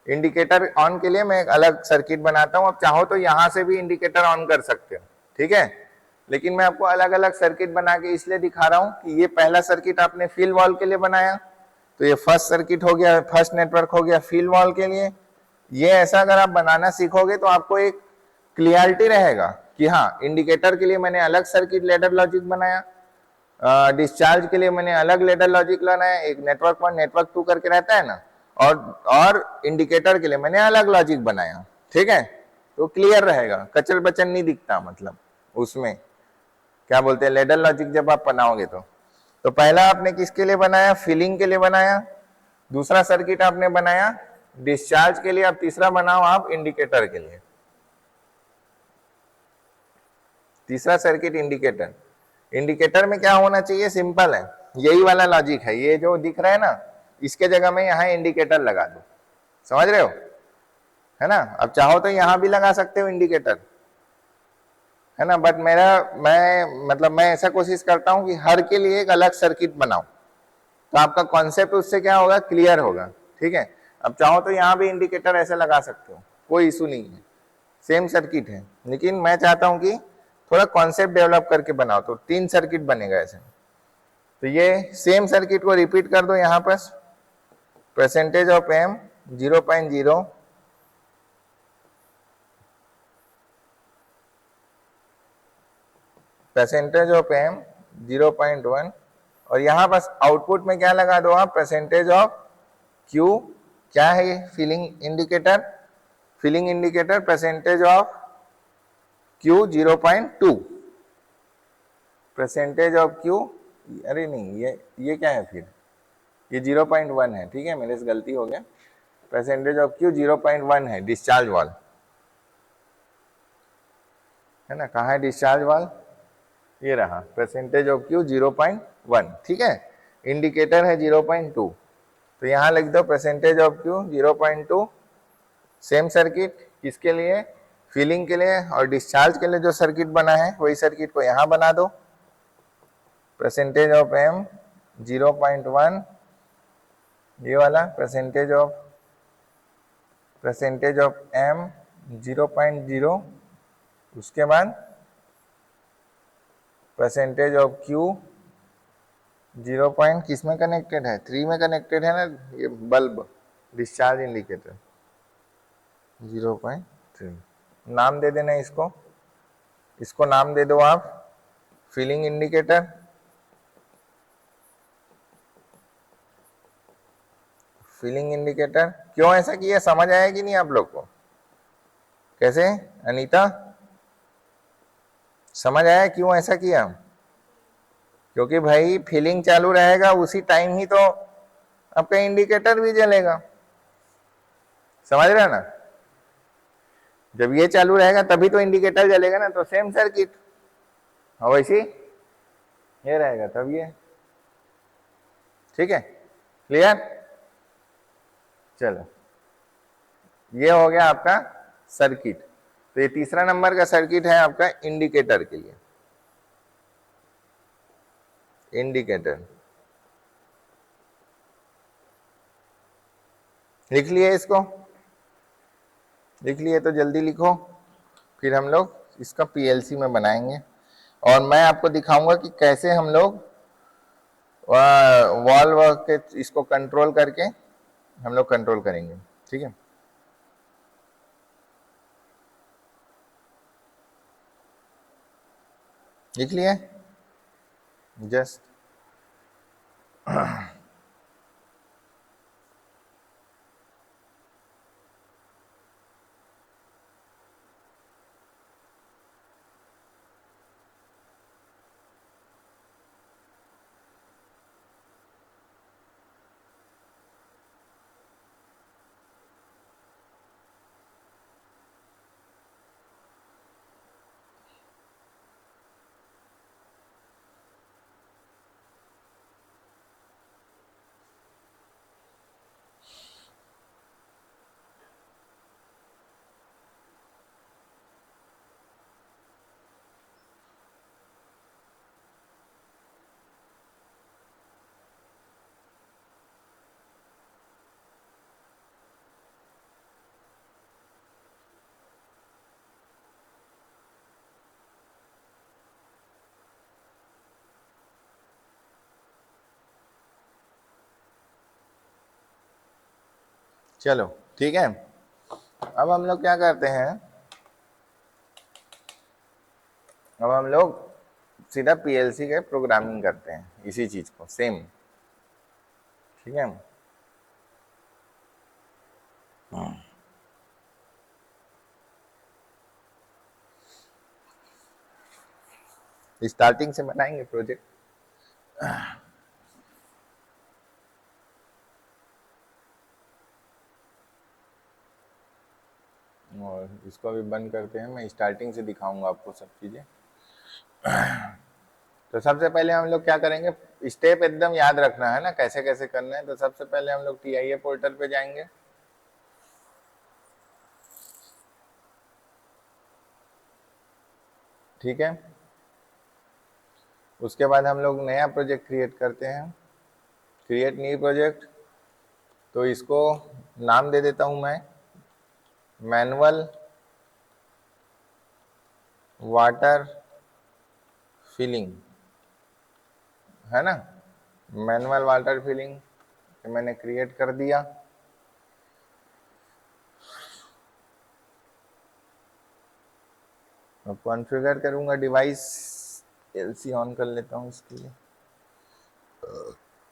इंडिकेटर ऑन के लिए मैं एक अलग सर्किट बनाता हूं, आप चाहो तो यहां से भी इंडिकेटर ऑन कर सकते हो, ठीक है। लेकिन मैं आपको अलग अलग सर्किट बना के इसलिए दिखा रहा हूं कि ये पहला सर्किट आपने फील वॉल के लिए बनाया, तो ये फर्स्ट सर्किट हो गया, फर्स्ट नेटवर्क हो गया फील वॉल के लिए। ये ऐसा अगर आप बनाना सीखोगे तो आपको एक क्लियरिटी रहेगा कि हाँ, इंडिकेटर के लिए मैंने अलग सर्किट लेडर लॉजिक बनाया, डिस्चार्ज के लिए मैंने अलग लेडर लॉजिक बनाया, एक नेटवर्क 1 नेटवर्क 2 करके रहता है ना, और इंडिकेटर के लिए मैंने अलग लॉजिक बनाया। ठीक है, तो क्लियर रहेगा, कचर बचन नहीं दिखता, मतलब उसमें क्या बोलते हैं लेडर लॉजिक जब आप बनाओगे तो पहला आपने किसके लिए बनाया, फिलिंग के लिए बनाया, दूसरा सर्किट आपने बनाया डिस्चार्ज के लिए, अब तीसरा बनाओ आप इंडिकेटर के लिए। तीसरा सर्किट इंडिकेटर, इंडिकेटर में क्या होना चाहिए, सिंपल है, यही वाला लॉजिक है, ये जो दिख रहा है ना, इसके जगह में यहाँ इंडिकेटर लगा दो, समझ रहे हो, है ना। अब चाहो तो यहाँ भी लगा सकते हो इंडिकेटर, है ना, बट मैं ऐसा कोशिश करता हूँ कि हर के लिए एक अलग सर्किट बनाऊं, तो आपका कॉन्सेप्ट उससे क्या होगा, क्लियर होगा, ठीक है। अब चाहो तो यहाँ भी इंडिकेटर ऐसे लगा सकते हो, कोई इशू नहीं है, सेम सर्किट है, लेकिन मैं चाहता हूँ कि थोड़ा कॉन्सेप्ट डेवलप करके बनाओ, तो 3 सर्किट बनेगा ऐसे। तो ये सेम सर्किट को रिपीट कर दो यहाँ पर, percentage of M 0.0, percentage of M 0.1, और यहां बस आउटपुट में क्या लगा दो आप, परसेंटेज ऑफ क्यू, क्या है ये, filling indicator, filling indicator percentage of Q 0.2, percentage of Q, अरे नहीं ये क्या है फिर, ये 0.1 है, ठीक है, मेरे से गलती हो गया, परसेंटेज ऑफ क्यू 0.1 है, डिस्चार्ज वाल, है ना, कहाँ है डिस्चार्ज वाल, ये रहा, परसेंटेज ऑफ क्यू 0.1, ठीक है, इंडिकेटर है 0.2, तो यहां लिख दो percentage of Q 0.2, same circuit किसके लिए, फिलिंग के लिए, और डिस्चार्ज के लिए जो सर्किट बना है वही सर्किट को यहां बना दो, परसेंटेज ऑफ एम 0.1, ये वाला परसेंटेज ऑफ एम 0.0, उसके बाद परसेंटेज ऑफ क्यू 0 पॉइंट किस में कनेक्टेड है, 3 में कनेक्टेड है ना, ये बल्ब डिस्चार्ज इंडिकेटर 0.3, नाम दे देना इसको नाम दे दो आप फिलिंग इंडिकेटर, फिलिंग इंडिकेटर। क्यों ऐसा किया, समझ आया कि नहीं आप लोग को, कैसे अनीता, समझ आया क्यों ऐसा किया, क्योंकि भाई फिलिंग चालू रहेगा उसी टाइम ही तो आपका इंडिकेटर भी जलेगा, समझ रहे हो ना, जब ये चालू रहेगा तभी तो इंडिकेटर जलेगा ना, तो सेम सर्किट, और वैसे ये रहेगा तब ये, ठीक है, क्लियर। चलो ये हो गया आपका सर्किट, तो ये तीसरा नंबर का सर्किट है आपका इंडिकेटर के लिए, इंडिकेटर लिख लिए, इसको लिख लिए तो जल्दी लिखो, फिर हम लोग इसका पीएलसी में बनाएंगे, और मैं आपको दिखाऊंगा कि कैसे हम लोग वॉल्व के इसको कंट्रोल करके हम लोग कंट्रोल करेंगे, ठीक है। लिख लिए जस्ट चलो ठीक है। अब हम लोग क्या करते हैं, अब हम लोग सीधा पीएलसी के प्रोग्रामिंग करते हैं, इसी चीज को सेम, ठीक है। स्टार्टिंग से बनाएंगे प्रोजेक्ट, और इसको भी बंद करते हैं, मैं स्टार्टिंग से दिखाऊंगा आपको सब चीजें। तो सबसे पहले हम लोग क्या करेंगे, स्टेप एकदम याद रखना है ना, कैसे कैसे करना है। तो सबसे पहले हम लोग TIA पोर्टल पे जाएंगे। ठीक है, उसके बाद हम लोग नया प्रोजेक्ट क्रिएट करते हैं, क्रिएट न्यू प्रोजेक्ट। तो इसको नाम दे देता हूं मैं, मैनुअल वाटर फिलिंग, है ना, मैनुअल वाटर फिलिंग मैंने क्रिएट कर दिया। अब कॉन्फ़िगर करूंगा डिवाइस, LC ऑन कर लेता हूं इसके लिए।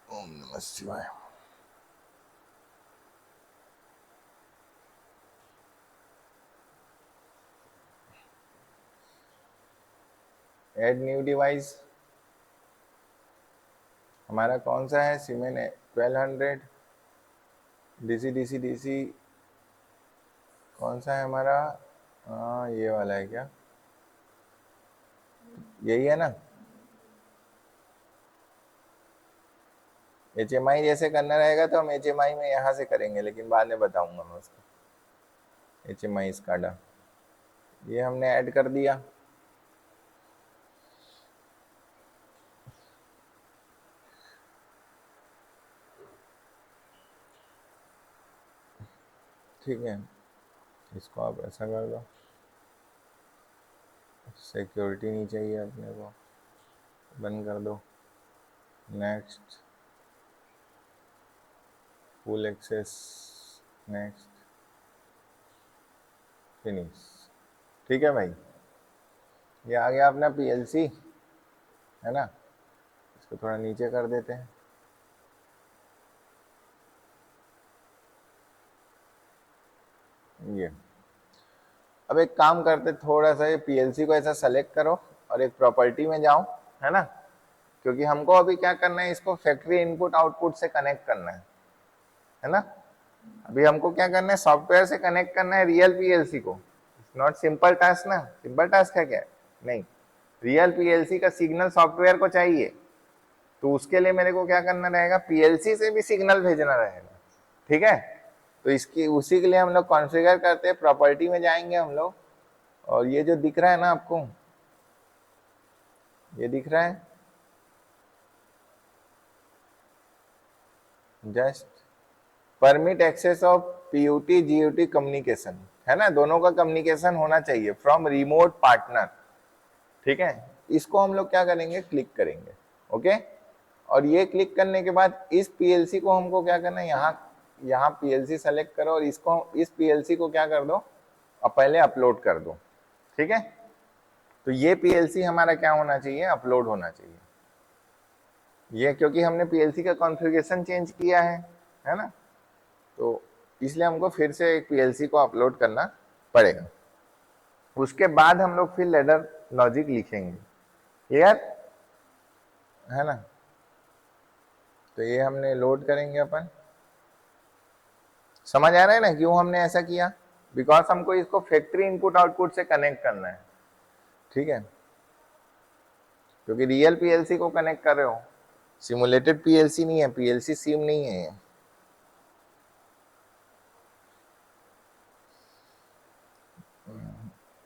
ओम नमः शिवाय। ऐड न्यू डिवाइस, हमारा कौन सा है, सीमेन 1200 DC कौन सा है हमारा, ये वाला है क्या, यही है ना। HMI जैसे करना रहेगा तो हम HMI में यहाँ से करेंगे, लेकिन बाद में बताऊंगा मैं उसको। HMI SCADA ये हमने ऐड कर दिया। ठीक है, इसको आप ऐसा कर दो, सिक्योरिटी नहीं चाहिए अपने को, बंद कर दो। Next, full access, next, finish. ठीक है भाई, ये आ गया अपना PLC, है ना। इसको थोड़ा नीचे कर देते हैं। ये अब एक काम करते, थोड़ा सा ये PLC को ऐसा सेलेक्ट करो और एक प्रॉपर्टी में जाओ, है ना, क्योंकि हमको अभी क्या करना है, इसको फैक्ट्री इनपुट आउटपुट से कनेक्ट करना है ना। अभी हमको क्या करना है, सॉफ्टवेयर से कनेक्ट करना है रियल PLC को। नॉट सिंपल टास्क ना, सिंपल टास्क है क्या, नहीं, रियल PLC का सिग्नल सॉफ्टवेयर को चाहिए। तो उसके लिए मेरे को क्या करना रहेगा, PLC से भी सिग्नल भेजना रहेगा। ठीक है, तो इसकी उसी के लिए हम लोग कॉन्फ़िगर करते हैं, प्रॉपर्टी में जाएंगे हम लोग, और ये जो दिख रहा है ना आपको, ये दिख रहा है just permit access of PUT GUT communication, है ना, दोनों का कम्युनिकेशन होना चाहिए फ्रॉम रिमोट पार्टनर। ठीक है, इसको हम लोग क्या करेंगे, क्लिक करेंगे। ओके, और ये क्लिक करने के बाद इस PLC को हमको क्या करना है, यहाँ PLC सेलेक्ट करो और इसको, इस PLC को क्या कर दो, और पहले अपलोड कर दो। ठीक है, तो ये PLC हमारा क्या होना चाहिए, अपलोड होना चाहिए। ये क्योंकि हमने PLC का कॉन्फ़िगरेशन चेंज किया है ना, तो इसलिए हमको फिर से एक PLC को अपलोड करना पड़ेगा। उसके बाद हम लोग फिर लैडर लॉजिक लिखेंगे, क्लियर है ना। तो ये हमने लोड करेंगे अपन, समझ आ रहा है ना क्यों हमने ऐसा किया, बिकॉज हमको इसको फैक्ट्री इनपुट आउटपुट से कनेक्ट करना है। ठीक है, क्योंकि रियल PLC को कनेक्ट कर रहे हो, सिमुलेटेड PLC नहीं है, PLC सिम नहीं है ये।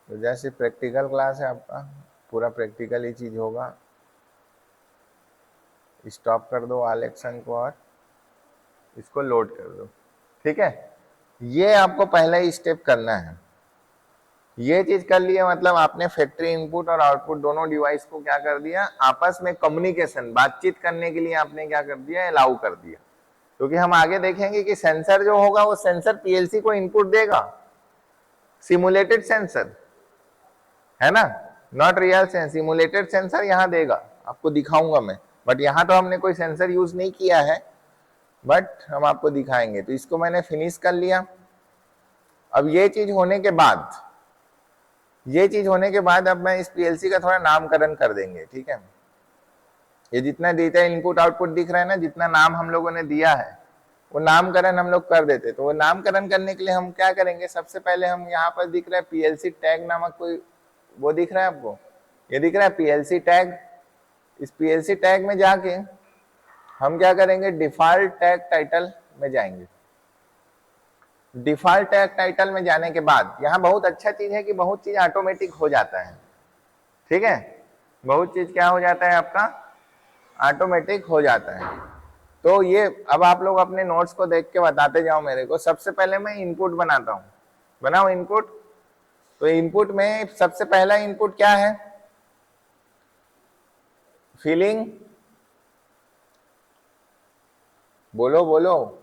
तो जैसे प्रैक्टिकल क्लास है आपका, पूरा प्रैक्टिकल ही चीज होगा। स्टॉप कर दो ऑल एक्शन को और इसको लोड कर दो। ठीक है, ये आपको पहला ही स्टेप करना है। ये चीज कर लिया मतलब आपने फैक्ट्री इनपुट और आउटपुट दोनों डिवाइस को क्या कर दिया, आपस में कम्युनिकेशन, बातचीत करने के लिए आपने क्या कर दिया, अलाउ कर दिया। क्योंकि हम आगे देखेंगे कि सेंसर जो होगा वो सेंसर PLC को इनपुट देगा, सिमुलेटेड सेंसर, है ना, not real sensor, simulated sensor यहाँ देगा, आपको दिखाऊंगा मैं। बट यहाँ तो हमने कोई सेंसर यूज नहीं किया है, बट हम आपको दिखाएंगे। तो इसको मैंने फिनिश कर लिया। अब ये चीज होने के बाद, अब मैं इस PLC का थोड़ा नामकरण कर देंगे। ठीक है, ये जितना डेटा इनपुट आउटपुट दिख रहा है ना, जितना नाम हम लोगों ने दिया है वो नामकरण हम लोग कर देते। तो वो नामकरण करने के लिए हम क्या करेंगे, सबसे पहले हम यहाँ पर दिख रहा है PLC टैग नामक कोई वो दिख रहा है आपको, ये दिख रहा है PLC टैग, इस पीएलसी टैग में जाके हम क्या करेंगे, डिफॉल्ट टैग टाइटल में जाएंगे। डिफॉल्ट टैग टाइटल में जाने के बाद यहाँ बहुत अच्छा चीज है कि बहुत चीज ऑटोमेटिक हो जाता है, ठीक है, बहुत चीज क्या हो जाता है आपका, ऑटोमेटिक हो जाता है। तो ये अब आप लोग अपने नोट्स को देख के बताते जाओ मेरे को। सबसे पहले मैं इनपुट बनाता हूं, बनाओ इनपुट। तो इनपुट में सबसे पहला इनपुट क्या है, फिलिंग, बोलो बोलो,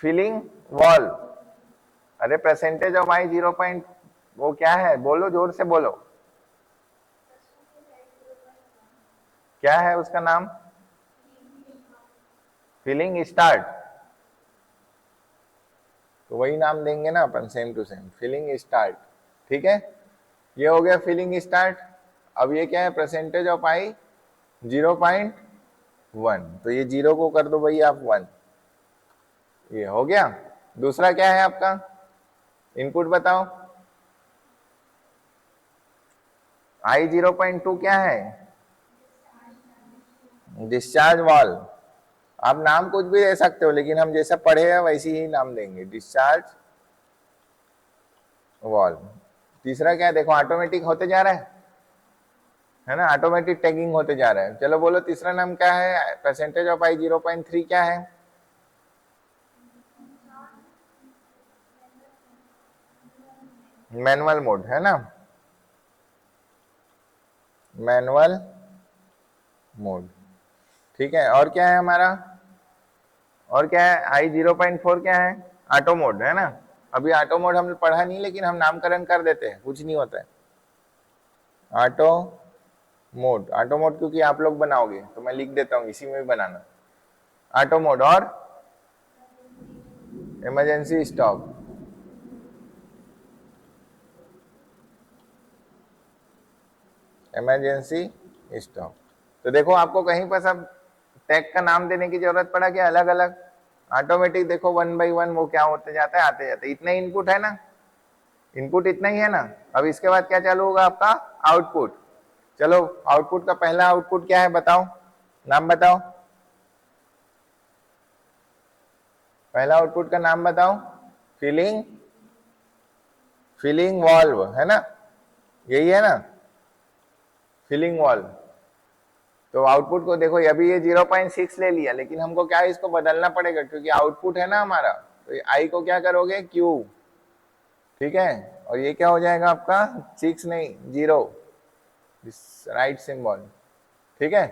फिलिंग वॉल। अरे परसेंटेज ऑफ आई 0 पॉइंट वो क्या है, बोलो जोर से बोलो, क्या है उसका नाम, फिलिंग स्टार्ट। तो वही नाम देंगे ना अपन, same to same, filling start, ठीक है। ये हो गया फिलिंग स्टार्ट। अब ये क्या है, परसेंटेज ऑफ आई 0.1, तो ये 0 को कर दो भाई आप 1, ये हो गया। दूसरा क्या है आपका इनपुट बताओ, आई 0.2 क्या है, डिस्चार्ज वॉल। आप नाम कुछ भी दे सकते हो, लेकिन हम जैसा पढ़े हैं वैसे ही नाम देंगे, डिस्चार्ज वॉल। तीसरा क्या है, देखो ऑटोमेटिक होते जा रहा है ना, ऑटोमेटिक टैगिंग होते जा रहा है। चलो बोलो तीसरा नाम क्या है, परसेंटेज ऑफ आई 0.3 क्या है, मैनुअल मोड है ना, मैनुअल मोड, ठीक है। और क्या है हमारा, और क्या है, आई 0.4 क्या है, ऑटो मोड है ना। अभी ऑटो मोड हमने पढ़ा नहीं, लेकिन हम नामकरण कर देते हैं, कुछ नहीं होता है। ऑटो मोड, ऑटो मोड क्योंकि आप लोग बनाओगे तो मैं लिख देता हूँ, इसी में भी बनाना ऑटो मोड। और इमरजेंसी स्टॉप, इमरजेंसी स्टॉप। तो देखो आपको कहीं पर सब टैग का नाम देने की जरूरत पड़ा क्या, अलग अलग, ऑटोमेटिक देखो 1 बाई 1 वो क्या होते जाता है, आते जाते। इतना इनपुट है ना, इनपुट इतना ही है ना। अब इसके बाद क्या चालू होगा आपका, आउटपुट। चलो आउटपुट का पहला आउटपुट क्या है बताओ, नाम बताओ, पहला आउटपुट का नाम बताओ, फिलिंग, फिलिंग वॉल्व है ना, यही है ना, फिलिंग वॉल्व। तो आउटपुट को देखो, अभी ये 0.6 ले लिया, लेकिन हमको क्या है, इसको बदलना पड़ेगा क्योंकि आउटपुट है ना हमारा। तो आई को क्या करोगे, क्यू, ठीक है। और ये क्या हो जाएगा आपका, 6 नहीं 0, राइट सिंबल, ठीक है।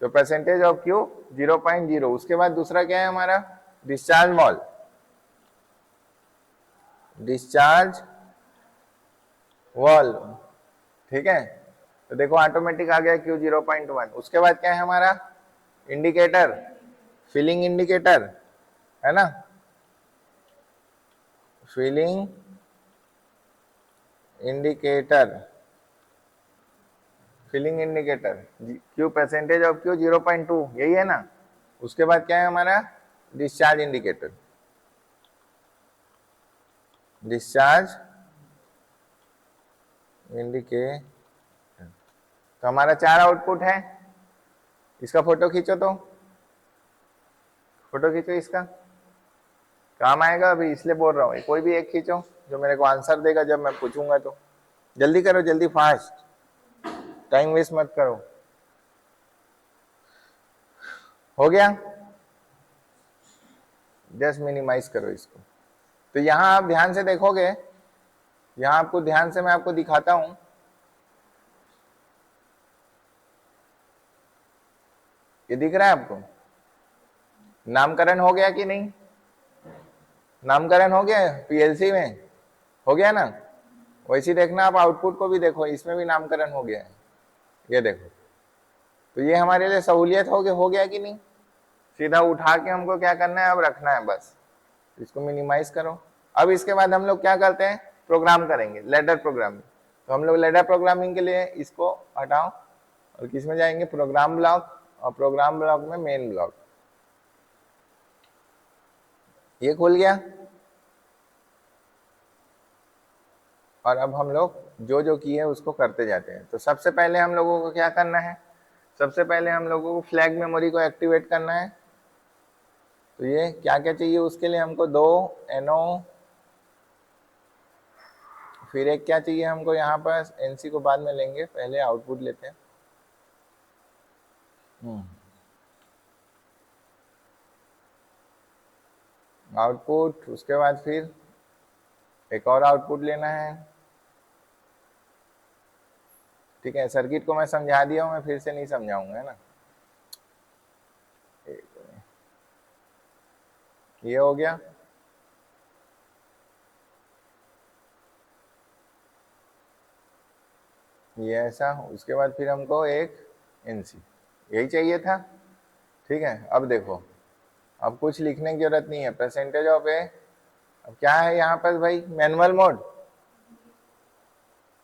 तो परसेंटेज ऑफ क्यू 0.0। उसके बाद दूसरा क्या है हमारा, डिस्चार्ज वॉल, डिस्चार्ज वॉल, ठीक है। तो देखो ऑटोमेटिक आ गया क्यू 0.1। उसके बाद क्या है हमारा, इंडिकेटर, फिलिंग इंडिकेटर है ना, filling indicator, filling indicator, Q percentage of Q 0.2, यही है ना। उसके बाद क्या है हमारा, डिस्चार्ज इंडिकेटर, डिस्चार्ज इंडिकेटर। तो हमारा 4 आउटपुट है। इसका फोटो खींचो, तो फोटो खींचो, इसका काम आएगा अभी, इसलिए बोल रहा हूँ। कोई भी एक खींचो जो मेरे को आंसर देगा जब मैं पूछूंगा। तो जल्दी करो, जल्दी, फास्ट, टाइम वेस्ट मत करो। हो गया, जस्ट मिनिमाइज करो इसको। तो यहां आप ध्यान से देखोगे, यहां आपको ध्यान से मैं आपको दिखाता हूं, ये दिख रहा है आपको, नामकरण हो गया कि नहीं, नामकरण हो गया पीएलसी में, हो गया ना। वैसे देखना आप आउटपुट को भी देखो, इसमें भी नामकरण हो गया है, ये देखो। तो ये हमारे लिए सहूलियत हो गया कि नहीं। सीधा उठा के हमको क्या करना है, अब रखना है बस। इसको मिनिमाइज करो। अब इसके बाद हम लोग क्या करते हैं, प्रोग्राम करेंगे, लेडर प्रोग्रामिंग। तो हम लोग लेडर प्रोग्रामिंग के लिए इसको हटाओ और किस में जाएंगे, प्रोग्राम ब्लॉक, और प्रोग्राम ब्लॉक में मेन ब्लॉक। ये खुल गया। और अब हम लोग जो जो किए है उसको करते जाते हैं। तो सबसे पहले हम लोगों को क्या करना है, सबसे पहले हम लोगों को फ्लैग मेमोरी को एक्टिवेट करना है। तो ये क्या क्या चाहिए उसके लिए, हमको 2 NO, फिर एक क्या चाहिए हमको यहाँ पर, NC को बाद में लेंगे, पहले आउटपुट लेते हैं। आउटपुट, उसके बाद फिर एक और आउटपुट लेना है। ठीक है, सर्किट को मैं समझा दिया हूँ, मैं फिर से नहीं समझाऊंगा, है ना। ये हो गया। ये ऐसा, उसके बाद फिर हमको एक NC, यही चाहिए था। ठीक है, अब देखो, अब कुछ लिखने की जरूरत नहीं है, परसेंटेज ऑफ ए। अब क्या है यहाँ पर भाई, मैनुअल मोड,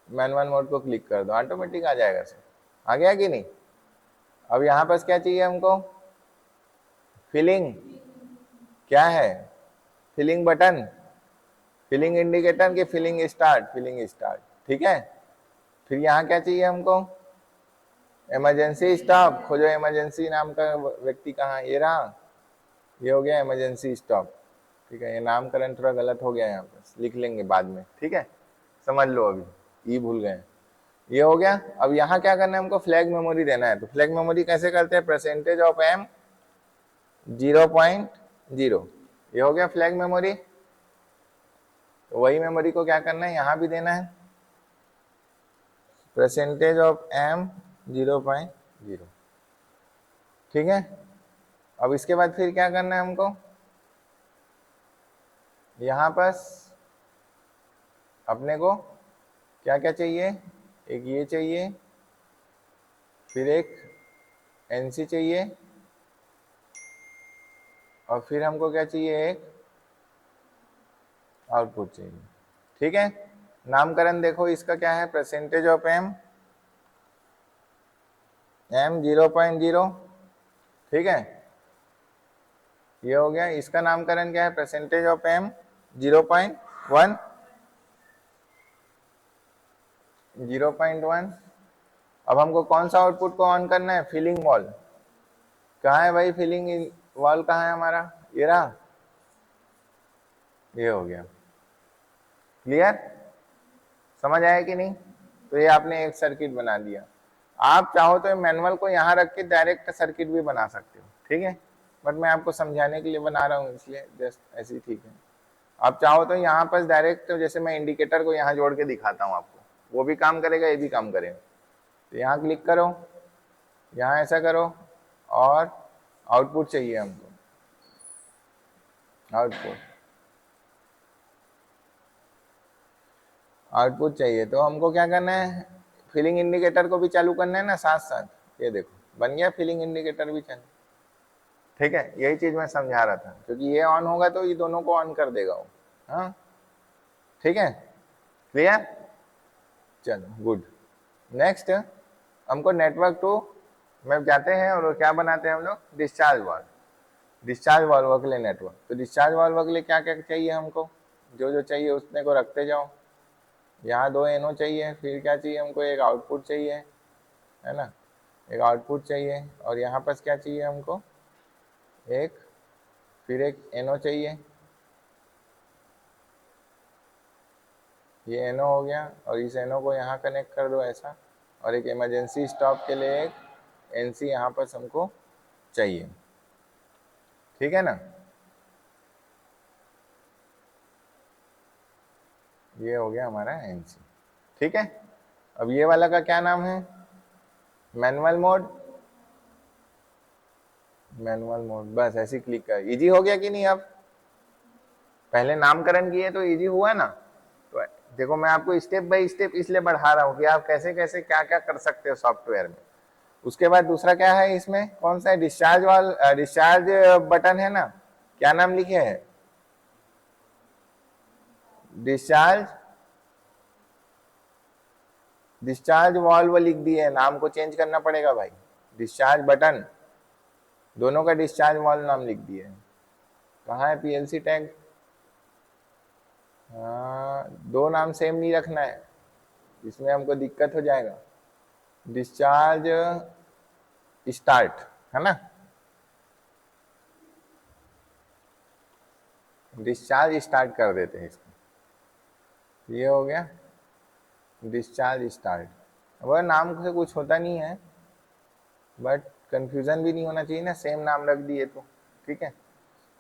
मैनुअल मोड को क्लिक कर दो, ऑटोमेटिक आ जाएगा सर। आ गया कि नहीं। अब यहाँ पर क्या चाहिए हमको, फिलिंग, क्या है, फिलिंग बटन, फिलिंग इंडिकेटर की फिलिंग स्टार्ट, फिलिंग स्टार्ट। ठीक है, फिर यहाँ क्या चाहिए हमको, इमरजेंसी स्टॉप, खोजो इमरजेंसी नाम का व्यक्ति कहाँ, ये रहा, ये हो गया इमरजेंसी स्टॉप। ठीक है, ये नामकरण थोड़ा गलत हो गया यहाँ पर, लिख लेंगे बाद में। ठीक है, समझ लो, अभी ई भूल गए। ये हो गया। अब यहाँ क्या करना है हमको, फ्लैग मेमोरी देना है। तो फ्लैग मेमोरी कैसे करते हैं, परसेंटेज ऑफ M 0.0, ये हो गया फ्लैग मेमोरी। तो वही मेमोरी को क्या करना है, यहाँ भी देना है, परसेंटेज ऑफ M 0.0। ठीक है, अब इसके बाद फिर क्या करना है हमको, यहाँ पर अपने को क्या क्या चाहिए, एक ये चाहिए, फिर एक NC चाहिए, और फिर हमको क्या चाहिए, एक आउटपुट चाहिए। ठीक है, नामकरण देखो इसका क्या है, परसेंटेज ऑफ M 0.0। ठीक है, ये हो गया। इसका नामकरण क्या है, परसेंटेज ऑफ M 0.1, 0.1। अब हमको कौन सा आउटपुट को ऑन करना है, फिलिंग वॉल। कहाँ है भाई फिलिंग वॉल, कहाँ है हमारा, ये रहा, ये हो गया। क्लियर, समझ आया कि नहीं। तो ये आपने एक सर्किट बना दिया। आप चाहो तो मैनुअल को यहाँ रख के डायरेक्ट सर्किट भी बना सकते हो। ठीक है, बट मैं आपको समझाने के लिए बना रहा हूँ, इसलिए जस्ट ऐसे ही। ठीक है, आप चाहो तो यहाँ पर डायरेक्ट, जैसे मैं इंडिकेटर को यहाँ जोड़ के दिखाता हूँ आपको, वो भी काम करेगा, ये भी काम करेगा। तो यहाँ क्लिक करो, यहाँ ऐसा करो, और आउटपुट चाहिए हमको, आउटपुट चाहिए। तो हमको क्या करना है, फिलिंग इंडिकेटर को भी चालू करना है ना साथ साथ। ये देखो, बन गया फिलिंग इंडिकेटर भी चालू। ठीक है, यही चीज मैं समझा रहा था, क्योंकि ये ऑन होगा तो ये दोनों को ऑन कर देगा वो। हाँ, ठीक है, क्लियर, चलो गुड। नेक्स्ट हमको नेटवर्क टू में जाते हैं, और क्या बनाते हैं हम लोग, डिस्चार्ज वाल्व। डिस्चार्ज वाल्व के लिए नेटवर्क, तो डिस्चार्ज वाल्व के लिए क्या क्या चाहिए हमको, जो जो चाहिए उसने को रखते जाओ। यहाँ 2 NO चाहिए, फिर क्या चाहिए हमको, एक आउटपुट चाहिए, है ना, एक आउटपुट चाहिए। और यहाँ पर क्या चाहिए हमको, एक, फिर एक NO चाहिए, ये NO हो गया। और इस NO को यहाँ कनेक्ट कर दो ऐसा, और एक इमरजेंसी स्टॉप के लिए एक NC यहाँ पर हमको चाहिए। ठीक है ना, ये हो गया हमारा NC। ठीक है, अब ये वाला का क्या नाम है, मैनुअल मोड, मैनुअल मोड, बस ऐसे क्लिक कर। इजी हो गया कि नहीं। अब पहले नामकरण किए तो इजी हुआ ना। तो देखो, मैं आपको स्टेप बाय स्टेप इसलिए बढ़ा रहा हूँ कि आप कैसे कैसे क्या क्या कर सकते हो सॉफ्टवेयर में। उसके बाद दूसरा क्या है इसमें, कौन सा है, डिस्चार्ज वाल, डिस्चार्ज बटन है ना, क्या नाम लिखे है, डिस्चार्ज, डिस्चार्ज वाल्व लिख दिए, नाम को चेंज करना पड़ेगा भाई। डिस्चार्ज बटन, दोनों का डिस्चार्ज वाल्व नाम लिख दिए। कहाँ है PLC टैग, हाँ, दो नाम सेम नहीं रखना है, इसमें हमको दिक्कत हो जाएगा। डिस्चार्ज स्टार्ट है ना, डिस्चार्ज स्टार्ट कर देते हैं इसको। ये हो गया डिस्चार्ज स्टार्ट। अब नाम से कुछ होता नहीं है, बट कंफ्यूजन भी नहीं होना चाहिए ना, सेम नाम रख दिए तो ठीक है।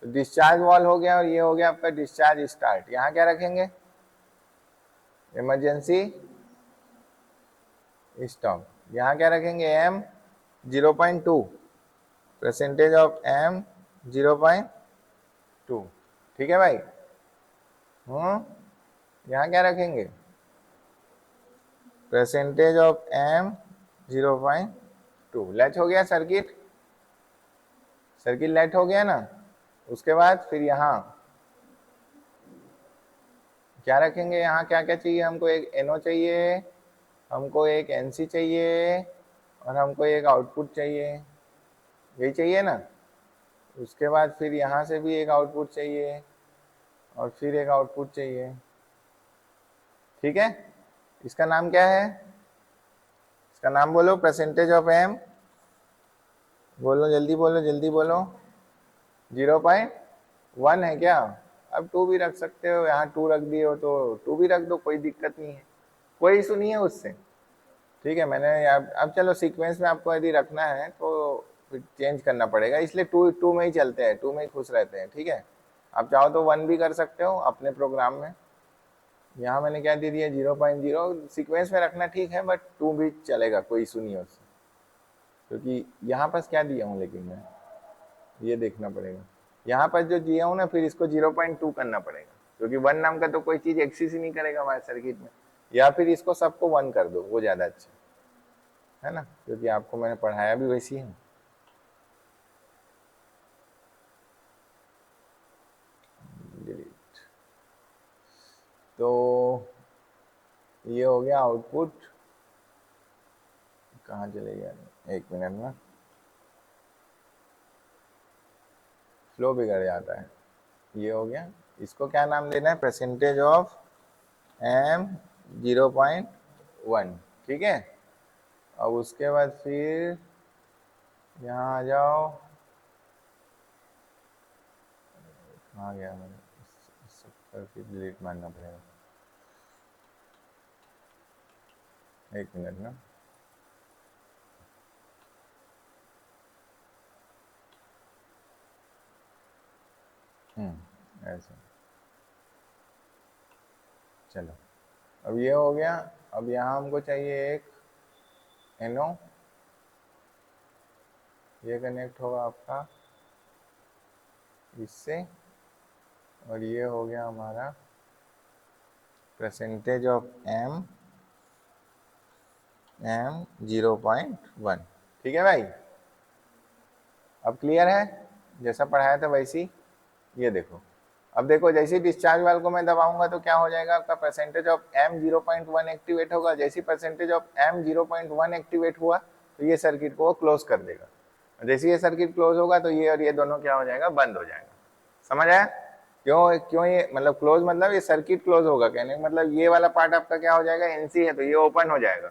तो डिस्चार्ज वॉल हो गया, और ये हो गया आपका डिस्चार्ज स्टार्ट। यहाँ क्या रखेंगे, इमरजेंसी स्टॉप। यहाँ क्या रखेंगे, एम 0.2, परसेंटेज ऑफ एम 0.2। ठीक है भाई। यहाँ क्या रखेंगे, परसेंटेज ऑफ एम 0.2। लैच हो गया सर्किट, सर्किट लाइट हो गया ना। उसके बाद फिर यहाँ क्या रखेंगे, यहाँ क्या क्या चाहिए हमको, एक एनओ चाहिए, हमको एक एनसी चाहिए, और हमको एक आउटपुट चाहिए, यही चाहिए ना। उसके बाद फिर यहाँ से भी एक आउटपुट चाहिए, और फिर एक आउटपुट चाहिए। ठीक है, इसका नाम क्या है, इसका नाम बोलो, परसेंटेज ऑफ एम। बोलो जल्दी, बोलो जल्दी बोलो। 0.1 है क्या, अब 2 भी रख सकते हो, यहाँ 2 रख दिए हो तो 2 भी रख दो, कोई दिक्कत नहीं है, कोई इशू नहीं है उससे। ठीक है, मैंने अब चलो सीक्वेंस में आपको यदि रखना है तो फिर चेंज करना पड़ेगा, इसलिए 2 में ही चलते हैं, 2 में ही खुश रहते हैं। ठीक है, आप चाहो तो 1 भी कर सकते हो अपने प्रोग्राम में। यहाँ मैंने क्या दे दिया, 0.0। सीक्वेंस में रखना ठीक है, बट 2 भी चलेगा, कोई इशू नहीं है उससे। क्योंकि यहाँ पर क्या दिया हूँ, लेकिन मैं ये देखना पड़ेगा, यहाँ पर जो दिया हूँ ना, फिर इसको 0.2 करना पड़ेगा, क्योंकि 1 नाम का तो कोई चीज एक्सिस ही नहीं करेगा हमारे सर्किट में। या फिर इसको सबको 1 कर दो, वो ज्यादा अच्छा है ना, क्योंकि आपको मैंने पढ़ाया भी वैसी है। तो ये हो गया आउटपुट। कहाँ चले गया, एक मिनट में फ्लो बिगड़ जाता है। ये हो गया, इसको क्या नाम देना है, परसेंटेज ऑफ एम 0.1। ठीक है, अब उसके बाद फिर यहाँ आ जाओ, कहाँ गया मैंने, सब फिर डिलीट मारना पड़ेगा, एक मिनट में। ऐसे चलो, अब ये हो गया। अब यहाँ हमको चाहिए एक एनो, ये कनेक्ट होगा आपका इससे, और ये हो गया हमारा परसेंटेज ऑफ एम 0.1। ठीक है भाई, अब क्लियर है, जैसा पढ़ाया था वैसी। ये देखो, अब देखो जैसे डिस्चार्ज वाल को मैं दबाऊंगा तो क्या हो जाएगा, आपका परसेंटेज ऑफ एम 0.1 एक्टिवेट होगा। जैसे परसेंटेज ऑफ एम 0.1 एक्टिवेट हुआ तो ये सर्किट को क्लोज कर देगा। जैसे ये सर्किट क्लोज होगा तो ये और ये दोनों क्या हो जाएगा, बंद हो जाएगा। समझ आया, क्यों क्यों ये मतलब क्लोज, मतलब ये सर्किट क्लोज होगा, कहने का मतलब ये वाला पार्ट आपका क्या हो जाएगा, एनसी है तो ये ओपन हो जाएगा।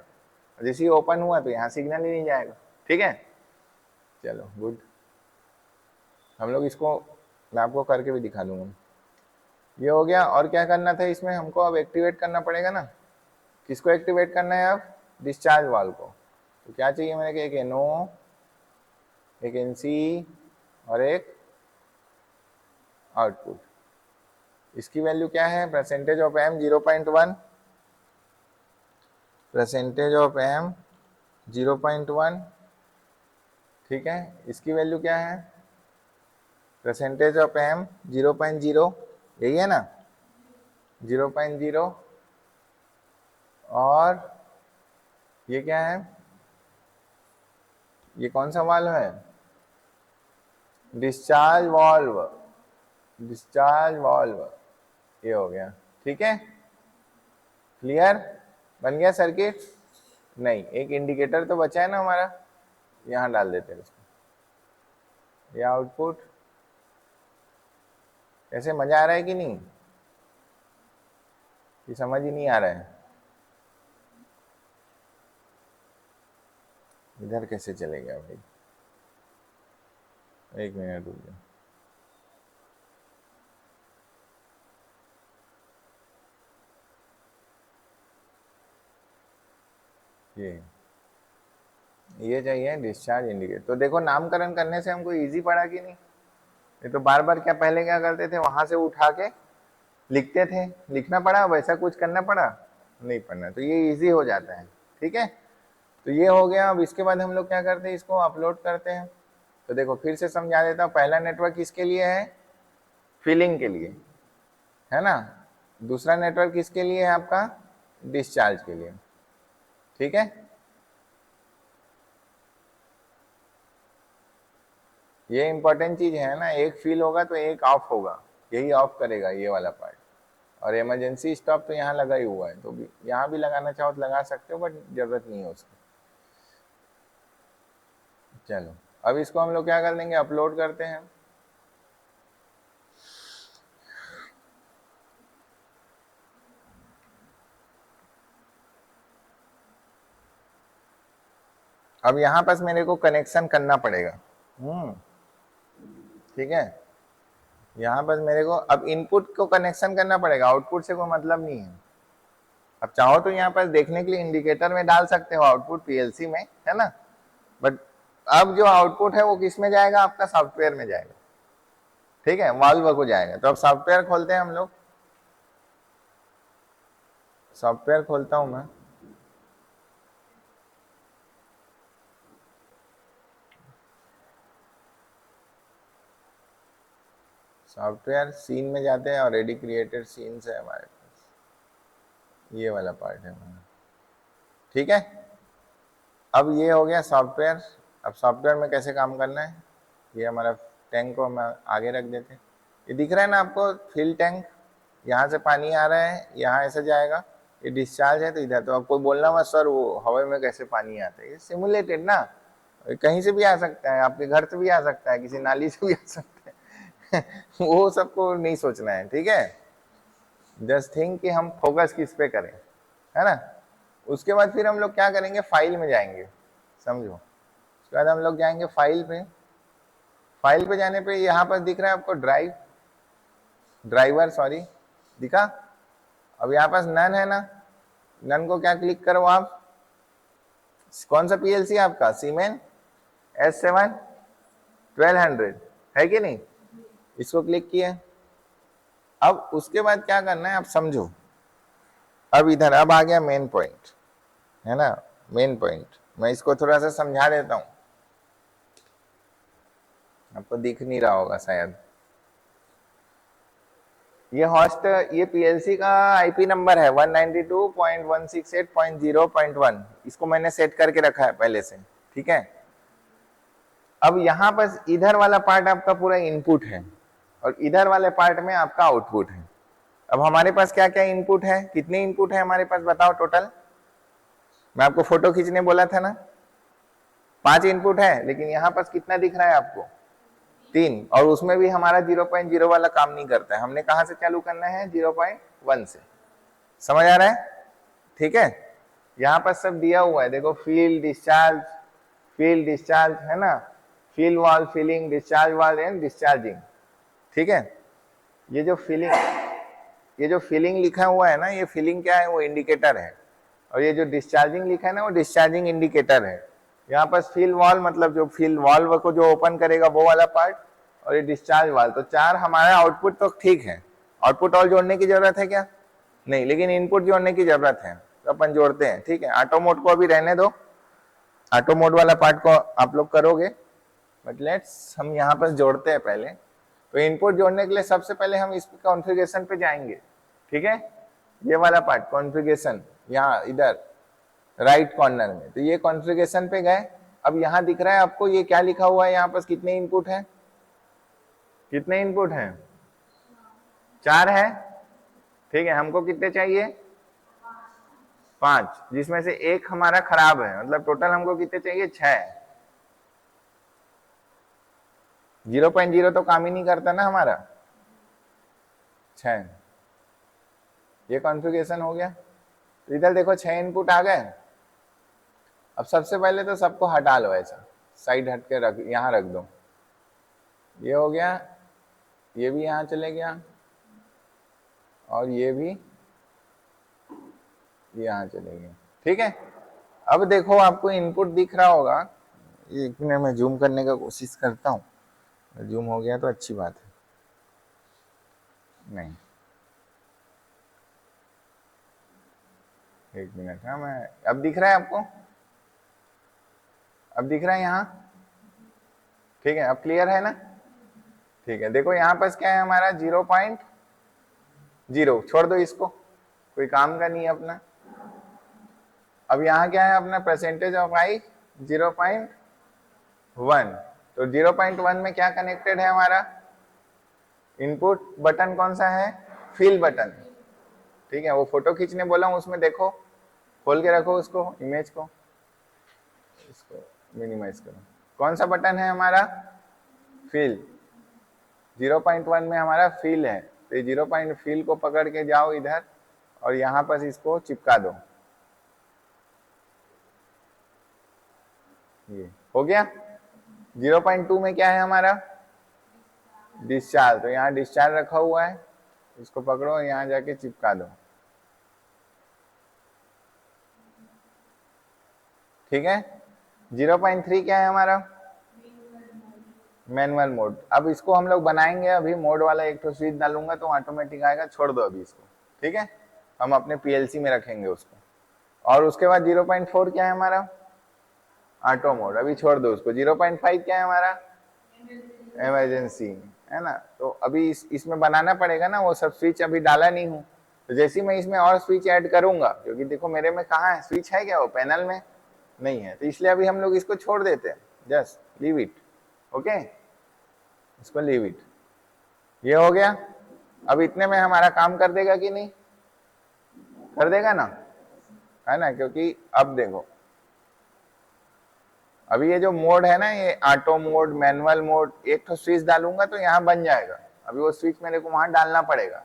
जैसे ही ओपन हुआ तो यहाँ सिग्नल ही नहीं जाएगा। ठीक है, चलो गुड। हम लोग इसको, मैं आपको करके भी दिखा दूंगा। ये हो गया, और क्या करना था इसमें हमको, अब एक्टिवेट करना पड़ेगा ना। किसको एक्टिवेट करना है, अब डिस्चार्ज वाल को। तो क्या चाहिए मेरे को, एक एनओ, एक एनसी, और एक आउटपुट। इसकी वैल्यू क्या है, percentage of M 0.1, percentage of M 0.1। ठीक है, इसकी वैल्यू क्या है, परसेंटेज ऑफ एम 0.0, यही है ना, 0.0। और ये क्या है, ये कौन सा वाल्व है, डिस्चार्ज वाल्व, डिस्चार्ज वाल्व। ये हो गया। ठीक है, क्लियर, बन गया सर्किट। नहीं, एक इंडिकेटर तो बचा है ना हमारा, यहाँ डाल देते हैं उसको। ये आउटपुट, कैसे, मजा आ रहा है कि नहीं। ये समझ ही नहीं आ रहा है, इधर कैसे चलेगा भाई, एक मिनट रुक जाओ। ये चाहिए डिस्चार्ज इंडिकेटर। तो देखो नामकरण करने से हमको इजी पड़ा कि नहीं? ये तो बार बार क्या पहले क्या करते थे, वहां से उठा के लिखते थे, लिखना पड़ा, वैसा कुछ करना पड़ा नहीं पड़ना, तो ये इजी हो जाता है। ठीक है, तो ये हो गया। अब इसके बाद हम लोग क्या करते हैं, इसको अपलोड करते हैं। तो देखो फिर से समझा देता हूँ, पहला नेटवर्क किसके लिए है, फिलिंग के लिए, है ना। दूसरा नेटवर्क किसके लिए है आपका, डिस्चार्ज के लिए। ठीक है, ये इंपॉर्टेंट चीज है ना, एक फील होगा तो एक ऑफ होगा, यही ऑफ करेगा ये वाला पार्ट। और इमरजेंसी स्टॉप तो यहाँ लगा ही हुआ है, तो भी यहाँ भी लगाना चाहो तो लगा सकते हो, बट जरूरत नहीं है उसकी। चलो अब इसको हम लोग क्या कर देंगे, अपलोड करते हैं। अब यहाँ पास मेरे को कनेक्शन करना पड़ेगा। ठीक है, यहाँ पर मेरे को अब इनपुट को कनेक्शन करना पड़ेगा, आउटपुट से कोई मतलब नहीं है। अब चाहो तो यहाँ पर देखने के लिए इंडिकेटर में डाल सकते हो आउटपुट पीएलसी में, है ना, बट अब जो आउटपुट है वो किस में जाएगा, आपका सॉफ्टवेयर में जाएगा। ठीक है, वाल्व को जाएगा। तो अब सॉफ्टवेयर खोलते हैं हम लोग, सॉफ्टवेयर खोलता हूं मैं। सॉफ्टवेयर सीन में जाते हैं और रेडी क्रिएटेड सीन्स है हमारे पास, ये वाला पार्ट है हमारा। ठीक है, अब ये हो गया सॉफ्टवेयर। अब सॉफ्टवेयर में कैसे काम करना है, ये हमारा टैंक को हम आगे रख देते हैं। ये दिख रहा है ना आपको, फिल टैंक, यहाँ से पानी आ रहा है, यहाँ ऐसे जाएगा, ये डिस्चार्ज है तो इधर। तो आपको बोलना मत सर वो हवा में कैसे पानी आता है, ये सिमुलेटेड ना, कहीं से भी आ सकता है, आपके घर से भी आ सकता है, किसी नाली से भी आ सकता है वो सबको नहीं सोचना है। ठीक है, जस्ट थिंक कि हम फोकस किस पे करें, है ना। उसके बाद फिर हम लोग क्या करेंगे, फाइल में जाएंगे, समझो। उसके बाद हम लोग जाएंगे फाइल पे। फाइल पे जाने पे यहाँ पर दिख रहा है आपको ड्राइवर सॉरी, दिखा। अब यहाँ पास नन है ना, नन को क्या क्लिक करो आप, कौन सा पीएलसी आपका, सीमेन S7 1200 है कि नहीं, इसको क्लिक किया। अब उसके बाद क्या करना है आप समझो। अब इधर अब आ गया मेन पॉइंट, है ना, मेन पॉइंट। मैं इसको थोड़ा सा समझा देता हूं, आपको दिख नहीं रहा होगा शायद। ये होस्ट, ये पीएलसी का आईपी नंबर है 192.168.0.1, इसको मैंने सेट करके रखा है पहले से। ठीक है, अब यहाँ पर इधर वाला पार्ट आपका पूरा इनपुट है और इधर वाले पार्ट में आपका आउटपुट है। अब हमारे पास क्या क्या इनपुट है, कितने इनपुट है हमारे पास बताओ टोटल। मैं आपको फोटो खींचने बोला था ना, 5 इनपुट है, लेकिन यहाँ पास कितना दिख रहा है आपको, 3। और उसमें भी हमारा 0.0 वाला काम नहीं करता है, हमने कहाँ से चालू करना है, 0.1 से। समझ आ रहा है? ठीक है, यहाँ पर सब दिया हुआ है, देखो फील डिस्चार्ज है ना, फील वाल, फीलिंग, डिस्चार्ज वाल एंड डिस्चार्जिंग। ठीक है, ये जो फीलिंग लिखा हुआ है ना, ये फीलिंग क्या है, वो इंडिकेटर है। और ये जो डिस्चार्जिंग लिखा है ना, वो डिस्चार्जिंग इंडिकेटर है। यहाँ पर फील वॉल मतलब जो फील वॉल्व को जो ओपन करेगा वो वाला पार्ट, और ये डिस्चार्ज वाल। तो 4 हमारा आउटपुट तो ठीक है। आउटपुट और जोड़ने की जरूरत है क्या, नहीं, लेकिन इनपुट जोड़ने की जरूरत है, तो अपन जोड़ते हैं। ठीक है, ऑटो मोड को अभी रहने दो, ऑटो मोड वाला पार्ट को आप लोग करोगे, बट लेट्स हम यहाँ पर जोड़ते हैं पहले। तो इनपुट जोड़ने के लिए सबसे पहले हम इस कॉन्फ़िगरेशन पे जाएंगे। ठीक है, ये वाला पार्ट कॉन्फ़िगरेशन, यहाँ इधर राइट कॉर्नर में, तो ये कॉन्फ़िगरेशन पे गए। अब यहाँ दिख रहा है आपको, ये क्या लिखा हुआ है, यहाँ पर कितने इनपुट है, कितने इनपुट हैं, 4 है। ठीक है, हमको कितने चाहिए, 5, जिसमें से एक हमारा खराब है, मतलब टोटल हमको कितने चाहिए, 6। 0.0 तो काम ही नहीं करता ना हमारा, 6। ये कॉन्फ़िगरेशन हो गया। तो इधर देखो 6 इनपुट आ गए। अब सबसे पहले तो सबको हटा लो, ऐसा साइड हट के रख, यहाँ रख दो। ये हो गया, ये भी यहाँ चले गया और ये भी यहाँ चले गए। ठीक है, अब देखो आपको इनपुट दिख रहा होगा। एक मिनट मैं जूम करने का कोशिश करता हूँ, जूम हो गया तो अच्छी बात है। नहीं, एक मिनट, हाँ मैं, अब दिख रहा है आपको? अब दिख रहा है यहाँ? ठीक है, अब क्लियर है ना? ठीक है, देखो यहाँ पर क्या है हमारा 0.0, छोड़ दो इसको, कोई काम का नहीं है अपना। अब यहाँ क्या है अपना परसेंटेज ऑफ आई 0.1। तो 0.1 में क्या कनेक्टेड है हमारा? इनपुट बटन कौन सा है? Fill button. ठीक है, वो फोटो खींचने बोला हूँ, उसमें देखो, खोल के रखो उसको, इमेज को, इसको मिनिमाइज करो। कौन सा बटन है हमारा? फिल। 0.1 में हमारा फिल है, तो ये 0. फिल को पकड़ के जाओ इधर और यहाँ पर इसको चिपका दो। ये हो गया। 0.2 में क्या है हमारा? डिस्चार्ज। तो यहाँ डिस्चार्ज रखा हुआ है, इसको पकड़ो, यहाँ जाके चिपका दो। ठीक है। 0.3 क्या है हमारा? Manual mode. अब इसको हम लोग बनाएंगे, अभी मोड वाला एक तो स्विच डालूंगा तो ऑटोमेटिक आएगा, छोड़ दो अभी इसको। ठीक है, हम अपने पीएलसी में रखेंगे उसको। और उसके बाद 0.4 क्या है हमारा? ऑटो मोड, अभी छोड़ दो उसको। 0.5 क्या है हमारा? इमरजेंसी, है ना? तो अभी इसमें बनाना पड़ेगा ना, वो सब स्विच अभी डाला नहीं हूँ। तो जैसे मैं इसमें और स्विच ऐड करूंगा, क्योंकि देखो मेरे में कहाँ है स्विच, है क्या वो पैनल में? नहीं है, तो इसलिए अभी हम लोग इसको छोड़ देते हैं, जस्ट लीव इट। ओके, इसको लीव इट। ये हो गया। अब इतने में हमारा काम कर देगा कि नहीं? कर देगा ना, है ना? क्योंकि अब देखो, अभी ये जो मोड है ना, ये ऑटो मोड, मैनुअल मोड, एक तो स्विच डालूंगा तो यहाँ बन जाएगा। अभी वो स्विच मेरे को वहां डालना पड़ेगा,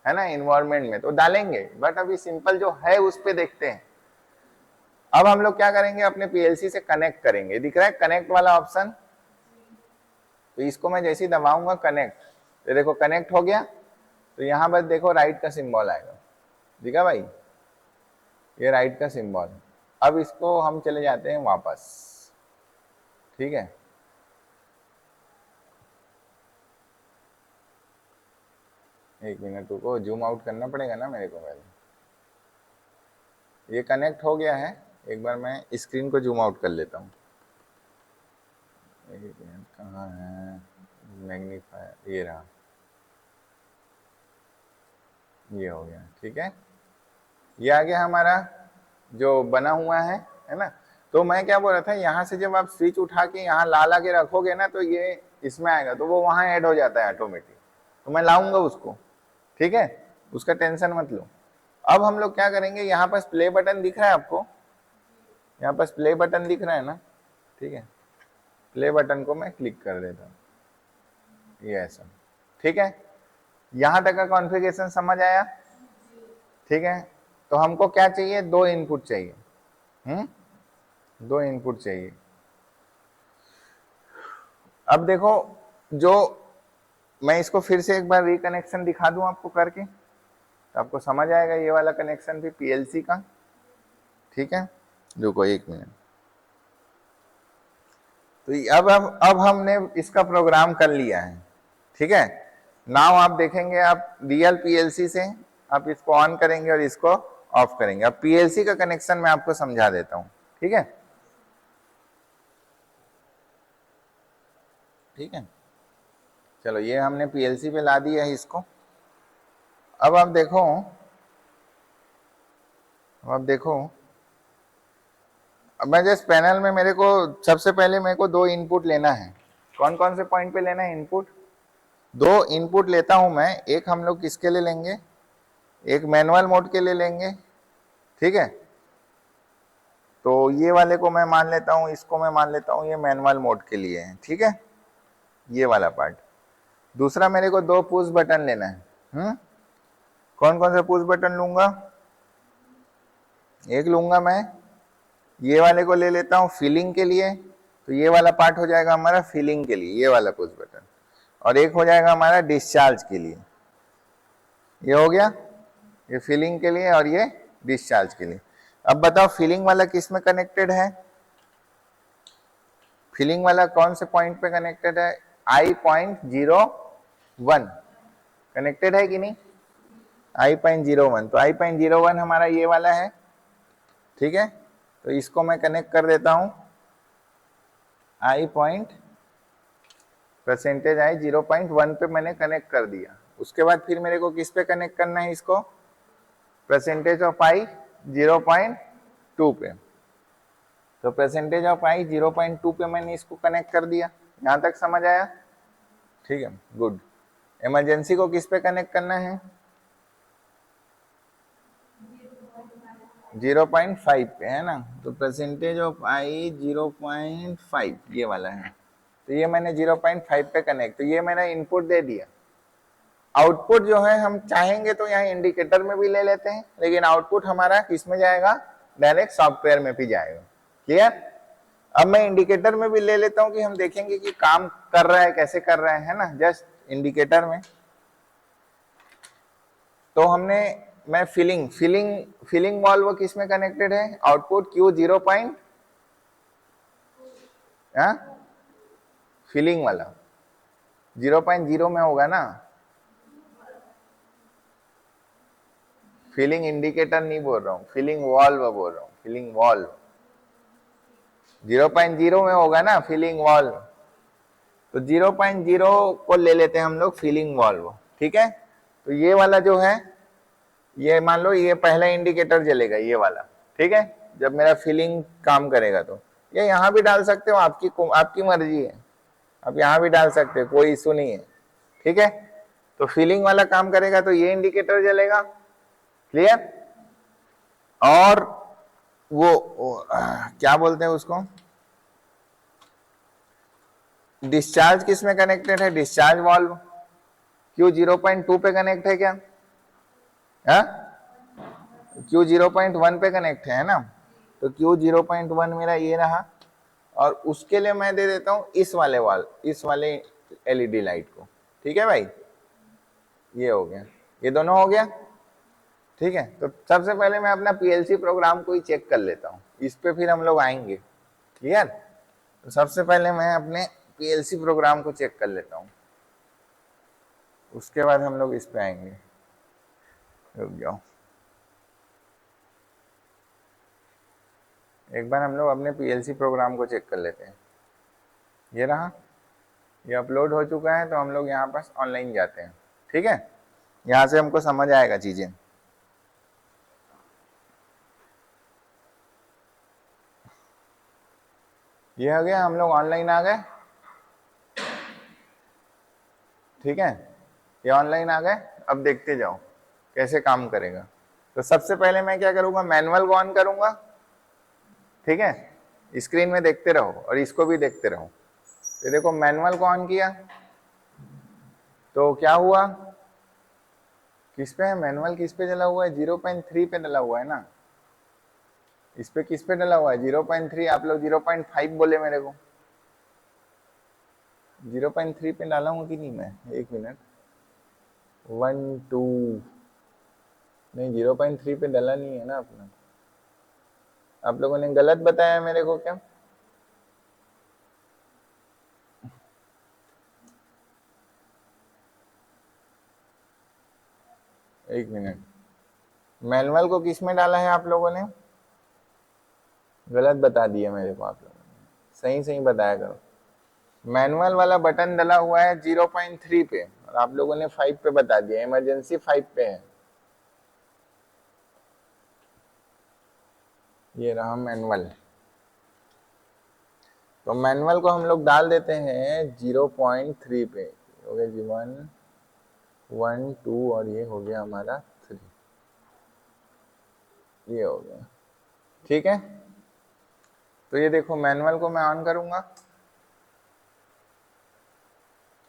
है ना, इन्वायरमेंट में तो डालेंगे, बट अभी सिंपल जो है उस पर देखते हैं। अब हम लोग क्या करेंगे, अपने पीएलसी से कनेक्ट करेंगे। दिख रहा है कनेक्ट वाला ऑप्शन? तो इसको मैं जैसे ही दबाऊंगा कनेक्ट, तो देखो कनेक्ट हो गया। तो यहाँ बस देखो राइट का सिंबल आएगा, दिखा भाई? ये राइट का सिंबल। अब इसको हम चले जाते हैं वापस। ठीक है, एक मिनट रुको, जूम आउट करना पड़ेगा ना मेरे को पहले। ये कनेक्ट हो गया है, एक बार मैं स्क्रीन को जूम आउट कर लेता हूँ। एक मिनट, कहाँ है मैग्नीफायर? ये रहा, ये हो गया। ठीक है, ये आ गया हमारा जो बना हुआ है ना? तो मैं क्या बोल रहा था, यहाँ से जब आप स्विच उठा के यहाँ ला के रखोगे ना, तो ये इसमें आएगा, तो वो वहाँ ऐड हो जाता है ऑटोमेटिक। तो मैं लाऊंगा उसको, ठीक है, उसका टेंशन मत लो। अब हम लोग क्या करेंगे, यहाँ पर प्ले बटन दिख रहा है आपको? यहाँ पर प्ले बटन दिख रहा है ना? ठीक है, प्ले बटन को मैं क्लिक कर देता हूँ, ये ऐसा। ठीक है, यहाँ तक का कॉन्फ़िगरेशन समझ आया? ठीक है, तो हमको क्या चाहिए? 2 इनपुट चाहिए। 2 इनपुट चाहिए। अब देखो, जो मैं इसको फिर से एक बार रिकनेक्शन दिखा दूं आपको करके, तो आपको समझ आएगा ये वाला कनेक्शन भी पीएलसी का। ठीक है, रुको एक मिनट। तो अब हमने इसका प्रोग्राम कर लिया है। ठीक है, नाउ आप देखेंगे, आप रियल पीएलसी से आप इसको ऑन करेंगे और इसको ऑफ करेंगे। अब पीएलसी का कनेक्शन मैं आपको समझा देता हूं। ठीक है, ठीक है, चलो ये हमने पीएलसी पे ला दिया है इसको। अब आप देखो, अब मैं जिस पैनल में, मेरे को सबसे पहले मेरे को 2 इनपुट लेना है। कौन कौन से पॉइंट पे लेना है इनपुट? 2 इनपुट लेता हूं मैं। एक हम लोग किसके लिए लेंगे? एक मैनुअल मोड के लिए लेंगे। ठीक है, तो ये वाले को मैं मान लेता हूं, इसको मैं मान लेता हूं ये मैनुअल मोड के लिए है। ठीक है, ये वाला पार्ट। दूसरा मेरे को 2 पुश बटन लेना है। कौन कौन सा पुश बटन लूंगा? एक लूंगा मैं ये वाले को, ले लेता हूं फिलिंग के लिए, तो ये वाला पार्ट हो जाएगा हमारा फिलिंग के लिए, ये वाला पुश बटन, और एक हो जाएगा हमारा डिस्चार्ज के लिए। ये हो गया, ये फिलिंग के लिए और ये डिस्चार्ज के लिए। अब बताओ फिलिंग वाला किस में कनेक्टेड है? फिलिंग वाला कौन से पॉइंट पे कनेक्टेड है? I.01 कनेक्टेड है कि नहीं? I.01, तो I.01 हमारा ये वाला है, ठीक है। तो इसको मैं कनेक्ट कर देता हूं %I 0.1 पे मैंने कनेक्ट कर दिया। उसके बाद फिर मेरे को किस पे कनेक्ट करना है इसको? %I 0.2 पे। तो %I 0.2 पे मैंने इसको कनेक्ट कर दिया। यहां तक समझ आया? ठीक है, गुड। इमरजेंसी को किस पे कनेक्ट करना है? 0.5 पे, है ना। तो %I 0.5 ये वाला है, तो ये मैंने 0.5 पे कनेक्ट, तो ये मैंने इनपुट दे दिया। आउटपुट जो है हम चाहेंगे तो यहाँ इंडिकेटर में भी ले लेते हैं, लेकिन आउटपुट हमारा किस में जाएगा? डायरेक्ट सॉफ्टवेयर में भी जाएगा। क्लियर? अब मैं इंडिकेटर में भी ले लेता हूं कि हम देखेंगे कि काम कर रहा है, कैसे कर रहा है ना। जस्ट इंडिकेटर में तो मैं फिलिंग वाल्व किस में कनेक्टेड है? Output Q 0. फिलिंग वाला 0.0 में होगा ना। फिलिंग इंडिकेटर नहीं बोल रहा हूँ, फिलिंग वाल्व बोल रहा हूँ, फिलिंग वाल्व 0.0 में होगा ना फिलिंग वाल्व। तो 0.0 को ले लेते हैं हम लोग फिलिंग वाल्व, ठीक है। तो ये वाला जो है, ये मान लो ये पहला इंडिकेटर जलेगा, ये वाला, ठीक है। जब मेरा फिलिंग काम करेगा तो ये यहाँ भी डाल सकते हो, आपकी मर्जी है, आप यहाँ भी डाल सकते हो, कोई इशू नहीं है, ठीक है। तो फिलिंग वाला काम करेगा तो ये इंडिकेटर जलेगा। क्लियर? और वो क्या बोलते हैं उसको, डिस्चार्ज किस में कनेक्टेड है? डिस्चार्ज वाल्व Q 0.2 पे कनेक्ट है क्या? Q 0.1 पे कनेक्ट है ना। तो Q 0.1 मेरा ये रहा, और उसके लिए मैं दे देता हूं इस वाले LED लाइट को, ठीक है भाई। ये हो गया, ये दोनों हो गया, ठीक है। तो सबसे पहले मैं अपना PLC प्रोग्राम को ही चेक कर लेता हूँ, इस पे फिर हम लोग आएंगे। क्लियर? तो सबसे पहले मैं अपने PLC प्रोग्राम को चेक कर लेता हूँ, उसके बाद हम लोग इस पे आएंगे। रुक जाओ, एक बार हम लोग अपने PLC प्रोग्राम को चेक कर लेते हैं। ये रहा, ये अपलोड हो चुका है, तो हम लोग यहाँ पर ऑनलाइन जाते हैं, ठीक है। यहाँ से हमको समझ आएगा चीजें। ये हो गया, हम लोग ऑनलाइन आ गए, ठीक है। ये ऑनलाइन आ गए। अब देखते जाओ कैसे काम करेगा। तो सबसे पहले मैं क्या करूंगा, मैनुअल को ऑन करूंगा, ठीक है। स्क्रीन में देखते रहो और इसको भी देखते रहो। तो देखो मैनुअल को ऑन किया तो क्या हुआ, किस पे है मैनुअल, किस पे डला हुआ है? 0.3 पे डला हुआ है ना। इस पे किस पे डला हुआ है? 0.3। आप लोग 0.5 बोले मेरे को। 0.3 पे डाला हूँ कि नहीं मैं? एक मिनट, 1 2 नहीं, 0.3 पे डाला नहीं है ना अपना। आप लोगों ने गलत बताया मेरे को क्या? एक मिनट, मैनुअल को किस में डाला है आप लोगों ने? गलत बता दिया मेरे को आप लोगों ने, सही सही बताया करो। मैनुअल वाला बटन डला हुआ है 0.3 पे, और आप लोगों ने 5 पे बता दिया। इमरजेंसी 5 पे है। ये रहा मैनुअल। तो मैनुअल को हम लोग डाल देते हैं 0.3 पे। हो गया जी 1 2, और ये हो गया हमारा 3। ये हो गया, ठीक है। तो ये देखो मैनुअल को मैं ऑन करूंगा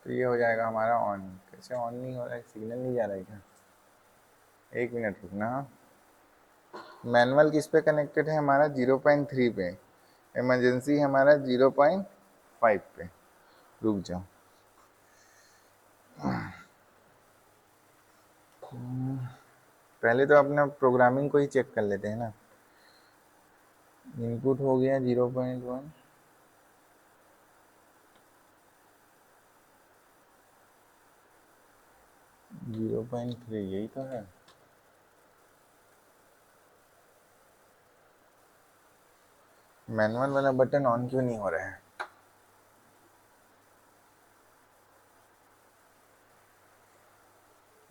तो ये हो जाएगा हमारा ऑन। कैसे ऑन नहीं हो रहा है? सिग्नल नहीं जा रहा है क्या? एक मिनट रुकना। मैनुअल किस पे कनेक्टेड है हमारा? 0.3 पे। इमरजेंसी हमारा 0.5 पे। रुक जाओ। पहले तो अपना प्रोग्रामिंग को ही चेक कर लेते हैं ना। इनपुट हो गया 0.1, 0.3, यही तो है। मैनुअल वाला बटन ऑन क्यों नहीं हो रहा है?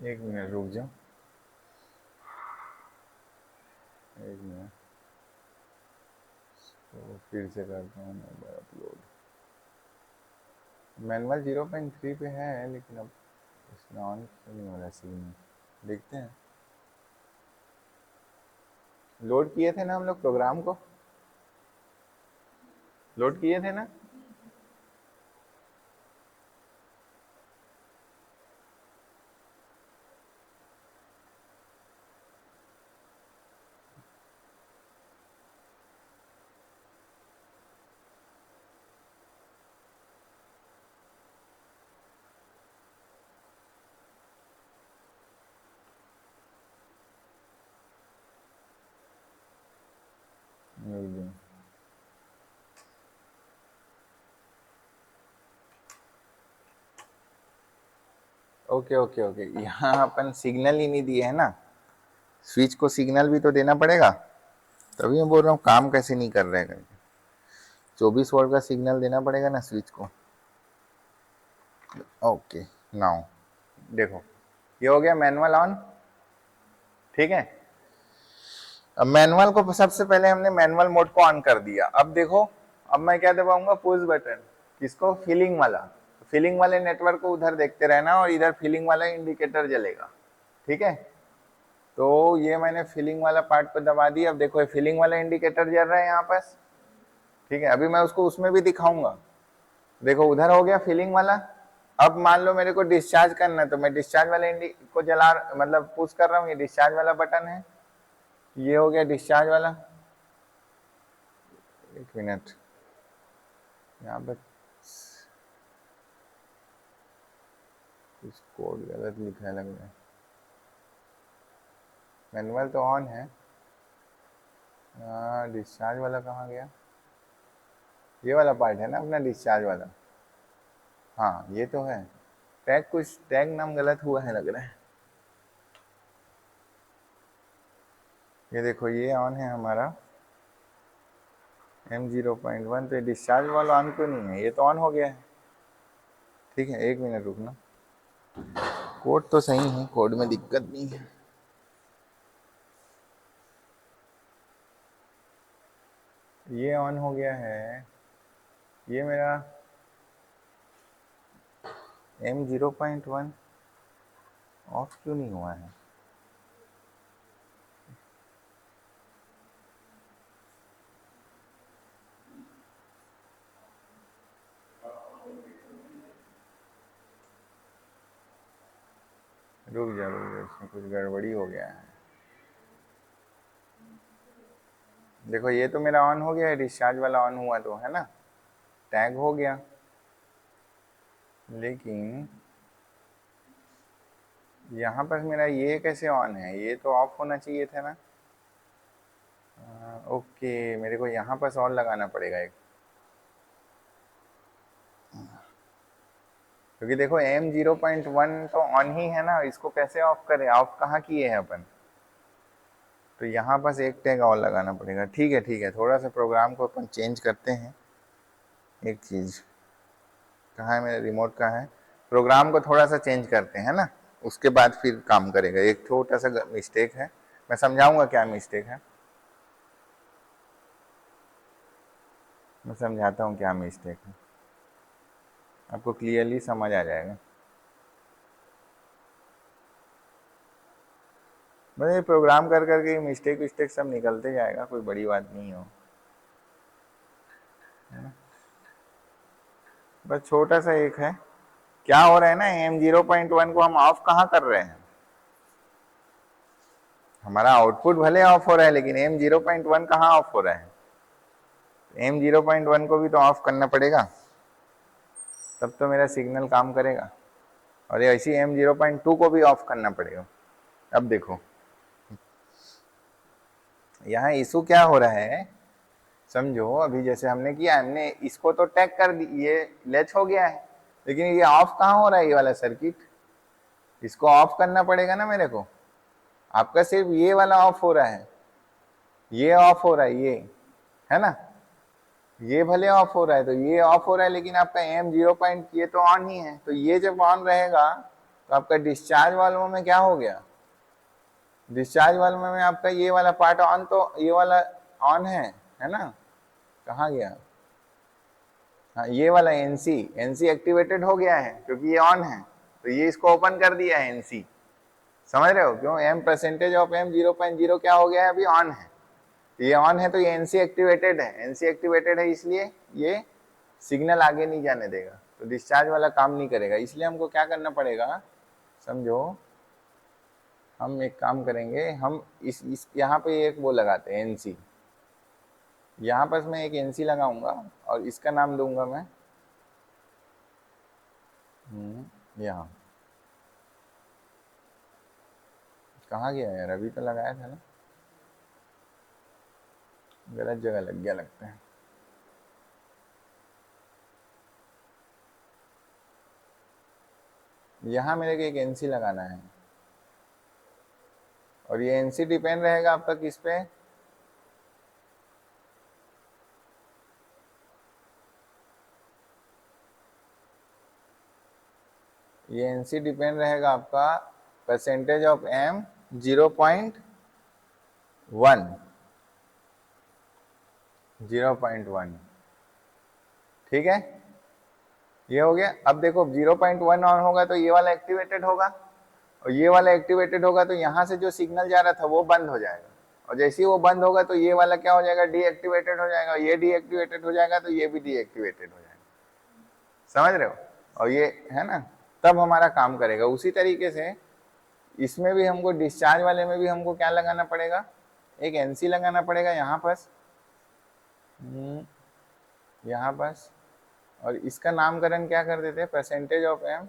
एक मिनट रुक जाओ, एक मिनट। तो फिर से करता हूँ मैं अपलोड। मैनुअल 0.3 पे है, लेकिन अब इसमें ऑन क्यों नहीं हो रहा सीन? देखते हैं। लोड किए थे ना हम लोग प्रोग्राम को? लोड किए थे ना? ओके ओके ओके, यहाँ अपन सिग्नल ही नहीं दिए है ना। स्विच को सिग्नल भी तो देना पड़ेगा, तभी मैं बोल रहा हूँ काम कैसे नहीं कर रहे करके। 24 वोल्ट का सिग्नल देना पड़ेगा ना स्विच को। ओके नाउ देखो, ये हो गया मैनुअल ऑन। ठीक है, अब मैनुअल को सबसे पहले हमने मैनुअल मोड को ऑन कर दिया। अब देखो, अब मैं क्या दबाऊंगा? Push button. किसको? फीलिंग वाला। फीलिंग वाले नेटवर्क को उधर देखते रहना और इधर फीलिंग वाला इंडिकेटर जलेगा। ठीक है, तो ये मैंने फीलिंग वाला पार्ट पे दबा दिया। अब देखो, ये फीलिंग वाला इंडिकेटर जल रहा है यहाँ पास। ठीक है, अभी मैं उसको उसमें भी दिखाऊंगा। देखो उधर हो गया फीलिंग वाला। अब मान लो मेरे को डिस्चार्ज करना है, तो मैं डिस्चार्ज वाले को जला, मतलब पुश कर रहा हूँ। ये डिस्चार्ज वाला बटन है, ये हो गया डिस्चार्ज वाला। एक मिनट, यहाँ पर कुछ कोड गलत लिखा है लग रहा है। मैनुअल तो ऑन है। डिस्चार्ज वाला कहाँ गया? ये वाला पार्ट है ना अपना डिस्चार्ज वाला। हाँ ये तो है। टैग, कुछ टैग नाम गलत हुआ है लग रहा है। ये देखो, ये ऑन है हमारा M0.1। तो डिस्चार्ज वाला ऑन क्यों नहीं है? ये तो ऑन हो गया है। ठीक है, एक मिनट रुकना। कोड तो सही है, कोड में दिक्कत नहीं है। ये ऑन हो गया है। ये मेरा M0.1 ऑफ क्यों नहीं हुआ है? रुक जा, इसमें कुछ गड़बड़ी हो गया है। देखो, ये तो मेरा ऑन हो गया है, डिस्चार्ज वाला ऑन हुआ तो है ना, टैग हो गया। लेकिन यहाँ पर मेरा ये कैसे ऑन है? ये तो ऑफ होना चाहिए था ना। ओके, मेरे को यहाँ पर और लगाना पड़ेगा एक, क्योंकि देखो M0.1 तो ऑन ही है ना, इसको कैसे ऑफ करें? ऑफ कहाँ किए हैं अपन? तो यहाँ पर एक टैग और लगाना पड़ेगा। ठीक है ठीक है, थोड़ा सा प्रोग्राम को अपन चेंज करते हैं। एक चीज़ कहाँ है, मेरा रिमोट कहाँ है? प्रोग्राम को थोड़ा सा चेंज करते हैं ना, उसके बाद फिर काम करेगा। एक छोटा सा मिस्टेक है, मैं समझाऊंगा क्या मिस्टेक है। मैं समझाता हूँ क्या मिस्टेक है, आपको क्लियरली समझ आ जाएगा। बस ये प्रोग्राम कर करके मिस्टेक विस्टेक सब निकलते जाएगा, कोई बड़ी बात नहीं हो, है ना। बस छोटा सा एक है। क्या हो रहा है ना, M0.1 को हम ऑफ कहाँ कर रहे हैं? हमारा आउटपुट भले ऑफ हो रहा है लेकिन M0.1 कहाँ ऑफ हो रहा है? M0.1 को भी तो ऑफ करना पड़ेगा, तब तो मेरा सिग्नल काम करेगा। और ये ऐसी M0.2 को भी ऑफ करना पड़ेगा। अब देखो यहाँ इशू क्या हो रहा है, समझो। अभी जैसे हमने किया, हमने इसको तो टैग कर दी, ये लैच हो गया है, लेकिन ये ऑफ कहाँ हो रहा है? ये वाला सर्किट, इसको ऑफ करना पड़ेगा ना मेरे को। आपका सिर्फ ये वाला ऑफ हो रहा है, ये ऑफ हो रहा है, ये है ना, ये भले ऑफ हो रहा है, तो ये ऑफ हो रहा है, लेकिन आपका M0 ये तो ऑन ही है। तो ये जब ऑन रहेगा तो आपका डिस्चार्ज वाल्व में क्या हो गया? डिस्चार्ज वाल्व में आपका ये वाला पार्ट ऑन, तो ये वाला ऑन है ना? कहाँ गया? हाँ, ये वाला एनसी एक्टिवेटेड हो गया है क्योंकि ये ऑन है, तो ये इसको ओपन कर दिया है एनसी। समझ रहे हो क्यों? परसेंटेज ऑफ M0.0 क्या हो गया है? अभी ऑन है, ये ऑन है, तो ये एनसी एक्टिवेटेड है। एनसी एक्टिवेटेड है इसलिए ये सिग्नल आगे नहीं जाने देगा, तो डिस्चार्ज वाला काम नहीं करेगा। इसलिए हमको क्या करना पड़ेगा, समझो। हम एक काम करेंगे, हम इस यहाँ पे एक वो लगाते हैं एनसी, यहाँ पर मैं एक एनसी लगाऊंगा और इसका नाम दूंगा मैं यहाँ। कहाँ गया यार? अभी तो लगाया था ना, गलत जगह लग गया लगता है। यहाँ मेरे को एक एनसी लगाना है, और ये एनसी डिपेंड रहेगा आपका किस पे? ये एनसी डिपेंड रहेगा आपका परसेंटेज ऑफ M0.1, 0.1, ठीक है। ये हो गया। अब देखो 0.1 ऑन होगा तो ये वाला एक्टिवेटेड होगा, और ये वाला एक्टिवेटेड होगा तो यहाँ से जो सिग्नल जा रहा था वो बंद हो जाएगा, और जैसे ही वो बंद होगा तो ये वाला क्या हो जाएगा? डीएक्टिवेटेड हो जाएगा। ये डीएक्टिवेटेड हो जाएगा तो ये भी डीएक्टिवेटेड हो जाएगा। समझ रहे हो? और ये है ना, तब हमारा काम करेगा। उसी तरीके से इसमें भी हमको, डिस्चार्ज वाले में भी हमको क्या लगाना पड़ेगा? एक एनसी लगाना पड़ेगा यहाँ पास, यहाँ पास, और इसका नामकरण क्या कर देते हैं? Percentage of M।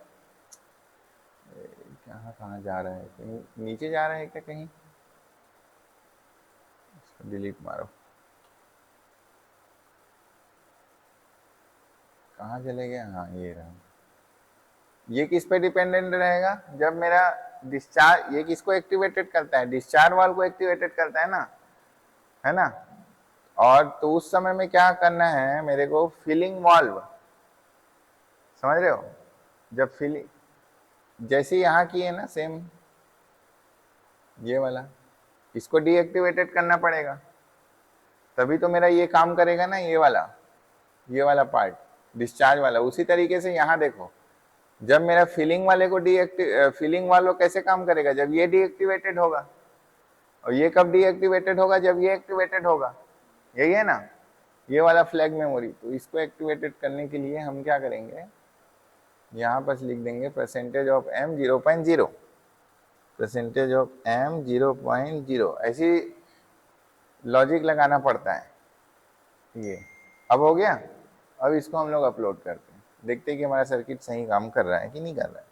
कहाँ जा रहा है? कहीं नीचे जा रहा है क्या? कहीं इसको डिलीट मारो। कहाँ चले गया? हाँ, ये रहा। ये किस पे डिपेंडेंट रहेगा? जब मेरा डिस्चार्ज, ये किसको एक्टिवेटेड करता है? डिस्चार्ज वाल्व को एक्टिवेटेड करता है ना। और तो उस समय में क्या करना है मेरे को? फिलिंग वाल्व, समझ रहे हो? जब फिलिंग, जैसे यहाँ की है ना सेम, ये वाला, इसको डीएक्टिवेटेड करना पड़ेगा, तभी तो मेरा ये काम करेगा ना, ये वाला पार्ट डिस्चार्ज वाला। उसी तरीके से यहाँ देखो, जब मेरा फिलिंग वाले को फिलिंग वालों कैसे काम करेगा? जब ये डीएक्टिवेटेड होगा। और ये कब डीएक्टिवेटेड होगा? जब ये एक्टिवेटेड होगा। यही है ना, ये वाला फ्लैग मेमोरी। तो इसको एक्टिवेटेड करने के लिए हम क्या करेंगे? यहाँ पर लिख देंगे percentage of M0.0, percentage of M0.0। ऐसी लॉजिक लगाना पड़ता है। ये अब हो गया। अब इसको हम लोग अपलोड करते हैं, देखते हैं कि हमारा सर्किट सही काम कर रहा है कि नहीं कर रहा है।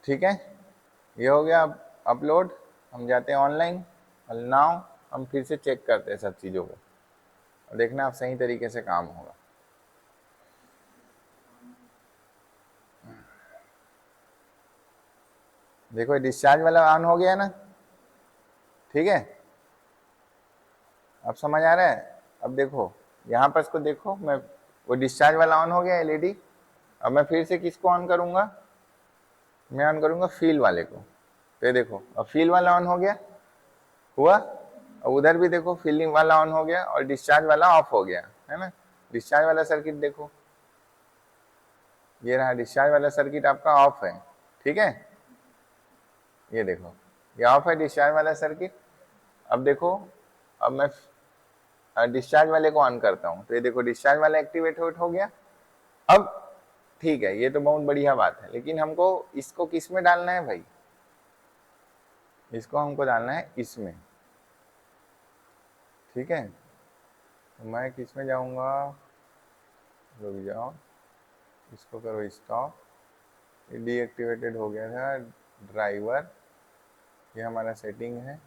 ठीक है, ये हो गया अपलोड। हम जाते हैं ऑनलाइन, और नाउ हम फिर से चेक करते हैं सब चीज़ों को, और देखना आप सही तरीके से काम होगा। देखो डिस्चार्ज वाला ऑन हो गया ना, ठीक है। अब समझ आ रहा है? अब देखो यहाँ पर इसको देखो, मैं वो डिस्चार्ज वाला ऑन हो गया एलईडी। अब मैं फिर से किसको ऑन करूँगा? मैं ऑन करूँगा फील वाले को। तो देखो अब फील वाला ऑन हो गया, हुआ। और उधर भी देखो फीलिंग वाला ऑन हो गया और डिस्चार्ज वाला ऑफ हो गया, है ना। डिस्चार्ज वाला सर्किट देखो, ये रहा डिस्चार्ज वाला सर्किट आपका ऑफ है, ठीक है। ये देखो ये ऑफ है डिस्चार्ज वाला सर्किट। अब देखो, अब मैं डिस्चार्ज वाले को ऑन करता हूँ तो ये देखो डिस्चार्ज वाला एक्टिवेट हो गया। अब ठीक है, ये तो बहुत बढ़िया बात है, लेकिन हमको इसको किस में डालना है भाई? इसको हमको डालना है इसमें, ठीक है। तो मैं किस में जाऊंगा, रुक जाओ, इसको करो स्टॉप। डीएक्टिवेटेड हो गया था ड्राइवर, ये हमारा सेटिंग है,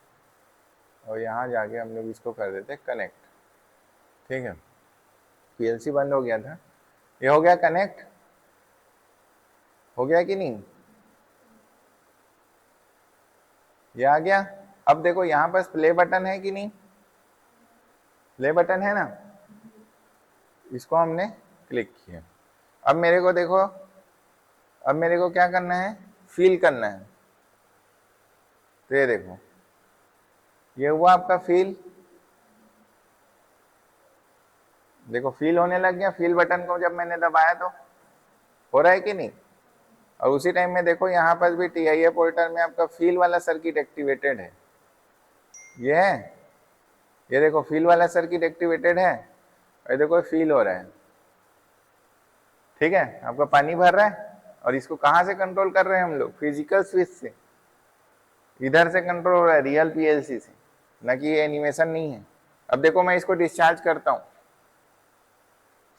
और यहाँ जाके हम लोग इसको कर देते कनेक्ट, ठीक है। पीएलसी बंद हो गया था, ये हो गया कनेक्ट, हो गया कि नहीं? ये आ गया। अब देखो यहाँ पर प्ले बटन है कि नहीं? प्ले बटन है ना, इसको हमने क्लिक किया। अब मेरे को देखो, अब मेरे को क्या करना है, फील करना है। तो ये देखो, ये हुआ आपका फील, देखो फील होने लग गया। फील बटन को जब मैंने दबाया तो हो रहा है कि नहीं? और उसी टाइम में देखो यहाँ पर भी TIA पोर्टल में आपका फील वाला सर्किट एक्टिवेटेड है, ये है, ये देखो फील वाला सर्किट एक्टिवेटेड है, और देखो फील हो रहा है, ठीक है। आपका पानी भर रहा है, और इसको कहाँ से कंट्रोल कर रहे हैं हम लोग? फिजिकल स्विच से, इधर से कंट्रोल हो रहा है, रियल PLC से, ना कि ये एनिमेशन नहीं है। अब देखो मैं इसको डिस्चार्ज करता हूँ,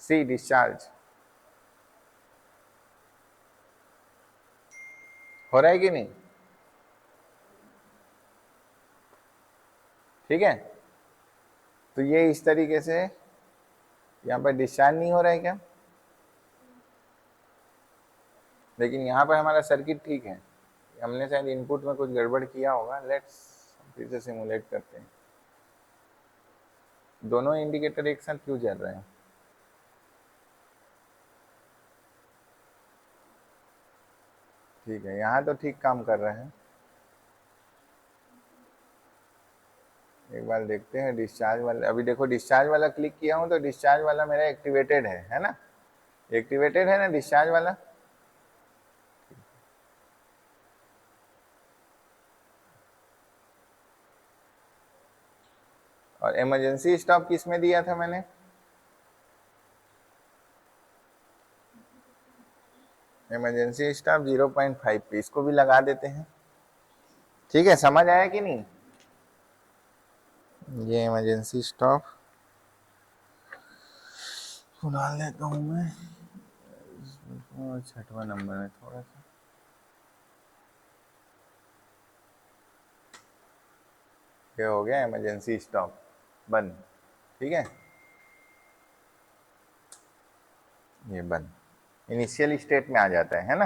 सी डिस्चार्ज हो रहा है कि नहीं? ठीक है। तो ये इस तरीके से यहाँ पर डिस्चार्ज नहीं हो रहा है क्या? लेकिन यहाँ पर हमारा सर्किट ठीक है, हमने शायद इनपुट में कुछ गड़बड़ किया होगा। लेट्स फिर से सिमुलेट करते हैं। दोनों इंडिकेटर एक साथ क्यों जल रहे हैं? ठीक है, यहाँ तो ठीक काम कर रहे हैं। एक बार देखते हैं डिस्चार्ज वाला। अभी देखो डिस्चार्ज वाला क्लिक किया हूँ तो डिस्चार्ज वाला मेरा एक्टिवेटेड है ना? एक्टिवेटेड है ना डिस्चार्ज वाला? और इमरजेंसी स्टॉप किस में दिया था मैंने? इमरजेंसी स्टॉप 0.5 पे, इसको भी लगा देते हैं। ठीक है, समझ आया कि नहीं? ये इमरजेंसी स्टॉप डाल देता हूँ मैं, 6वां नंबर है थोड़ा सा। ये हो गया इमरजेंसी स्टॉप बंद, ठीक है। ये बंद इनिशियल स्टेट में आ जाता है ना,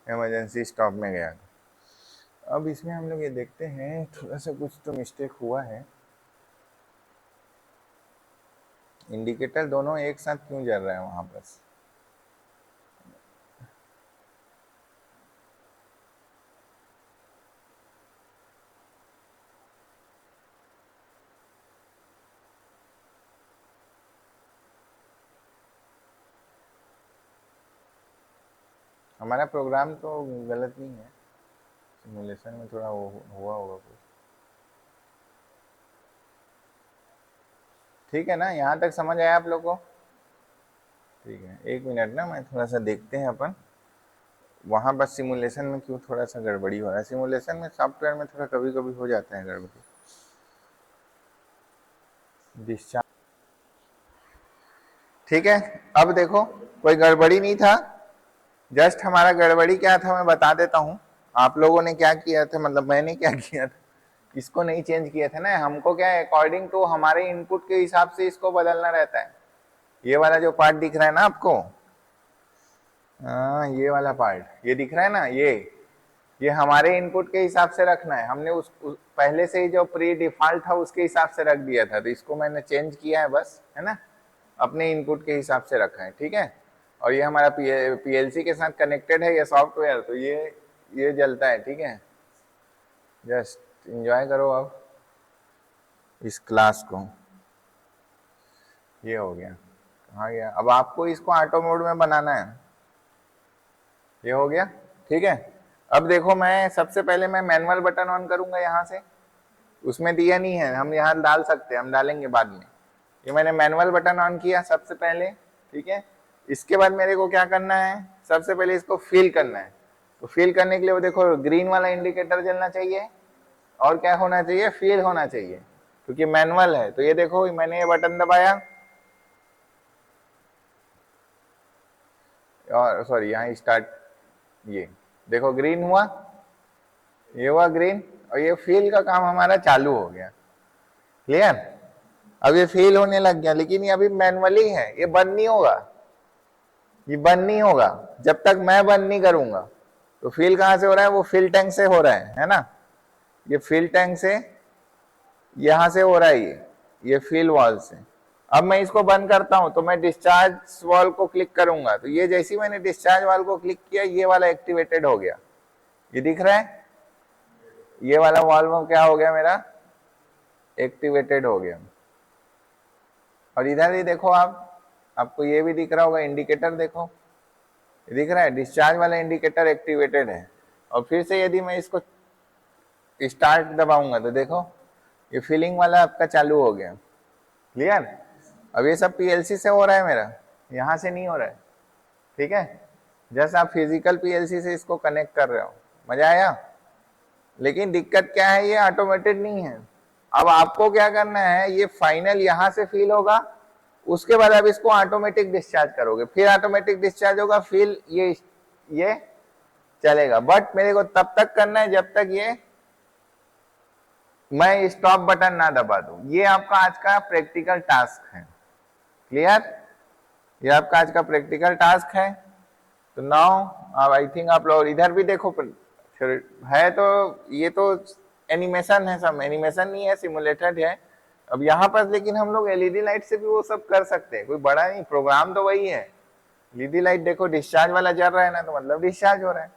इमरजेंसी स्टॉप में गया। अब इसमें हम लोग ये देखते हैं, थोड़ा सा कुछ तो मिस्टेक हुआ है। इंडिकेटर दोनों एक साथ क्यों जल रहा है वहां पर? हमारा प्रोग्राम तो गलत नहीं है, सिमुलेशन में थोड़ा हुआ होगा कुछ। ठीक है ना, यहाँ तक समझ आया आप लोगों को? ठीक है, एक मिनट ना, मैं थोड़ा सा देखते हैं अपन वहाँ पर सिमुलेशन में क्यों थोड़ा सा गड़बड़ी हो रहा है। सिमुलेशन में सॉफ्टवेयर में थोड़ा कभी कभी हो जाता है गड़बड़ी। डिस्चार्ज, ठीक है। अब देखो कोई गड़बड़ी नहीं था, जस्ट हमारा गड़बड़ी क्या था मैं बता देता हूँ। आप लोगों ने क्या किया था, मतलब मैंने क्या किया था, इसको नहीं चेंज किया था ना। हमको क्या है, अकॉर्डिंग टू हमारे इनपुट के हिसाब से इसको बदलना रहता है। ये वाला जो पार्ट दिख रहा है ना आपको, ये वाला पार्ट ये दिख रहा है ना, ये हमारे इनपुट के हिसाब से रखना है। हमने पहले से ही जो प्री डिफॉल्ट था उसके हिसाब से रख दिया था, तो इसको मैंने चेंज किया है बस, है ना, अपने इनपुट के हिसाब से रखा है, ठीक है। और ये हमारा PLC के साथ कनेक्टेड है ये सॉफ्टवेयर, तो ये जलता है, ठीक है। जस्ट एंजॉय करो अब इस क्लास को। ये हो गया, कहाँ गया? अब आपको इसको ऑटो मोड में बनाना है। ये हो गया, ठीक है। अब देखो मैं सबसे पहले मैं मैनुअल बटन ऑन करूंगा यहाँ से, उसमें दिया नहीं है, हम यहाँ डाल सकते हैं, हम डालेंगे बाद में। ये मैंने मैनुअल बटन ऑन किया सबसे पहले, ठीक है। इसके बाद मेरे को क्या करना है, सबसे पहले इसको फील करना है। तो फील करने के लिए वो देखो ग्रीन वाला इंडिकेटर जलना चाहिए और क्या होना चाहिए, फील होना चाहिए, क्योंकि मैनुअल है। तो ये देखो मैंने ये बटन दबाया और सॉरी यहाँ स्टार्ट, ये देखो ग्रीन हुआ, ये हुआ ग्रीन, और ये फील का काम हमारा चालू हो गया। क्लियर? अब ये फील होने लग गया, लेकिन ये अभी मैनुअली है, ये बंद नहीं होगा, ये बंद नहीं होगा जब तक मैं बंद नहीं करूंगा। तो फील कहां से हो रहा है, वो फिल टैंक से हो रहा है ना। ये फिल टैंक से यहां से हो रहा है, ये फिल वाल्व से। अब मैं इसको बंद करता हूं तो मैं डिस्चार्ज वाल्व को क्लिक करूंगा, तो ये जैसे ही मैंने डिस्चार्ज वाल्व को क्लिक किया, ये वाला एक्टिवेटेड हो गया। ये दिख रहा है, ये वाला वाल्व क्या हो गया मेरा, एक्टिवेटेड हो गया। और इधर ही देखो आपको ये भी दिख रहा होगा इंडिकेटर, देखो ये दिख रहा है, डिस्चार्ज वाला इंडिकेटर एक्टिवेटेड है। और फिर से यदि मैं इसको स्टार्ट दबाऊंगा तो देखो ये फिलिंग वाला आपका चालू हो गया। क्लियर? अब ये सब पीएलसी से हो रहा है मेरा, यहाँ से नहीं हो रहा है, ठीक है। जैसे आप फिजिकल पीएलसी से इसको कनेक्ट कर रहे हो। मजा आया? लेकिन दिक्कत क्या है, ये ऑटोमेटेड नहीं है। अब आपको क्या करना है, ये फाइनल यहाँ से फील होगा, उसके बाद आप इसको ऑटोमेटिक डिस्चार्ज करोगे, फिर ऑटोमेटिक डिस्चार्ज होगा, फिर ये चलेगा। बट मेरे को तब तक करना है जब तक ये मैं स्टॉप बटन ना दबा दूं। ये आपका आज का प्रैक्टिकल टास्क है। क्लियर? ये आपका आज का प्रैक्टिकल टास्क है। तो नाउ अब आई थिंक आप लोग इधर भी देखो है, तो ये तो एनिमेशन है, सब एनिमेशन नहीं है, सिमुलेटेड है। अब यहाँ पर लेकिन हम लोग एलईडी लाइट से भी वो सब कर सकते हैं, कोई बड़ा नहीं, प्रोग्राम तो वही है। एलईडी लाइट देखो डिस्चार्ज वाला जल रहा है ना, तो मतलब डिस्चार्ज हो रहा है।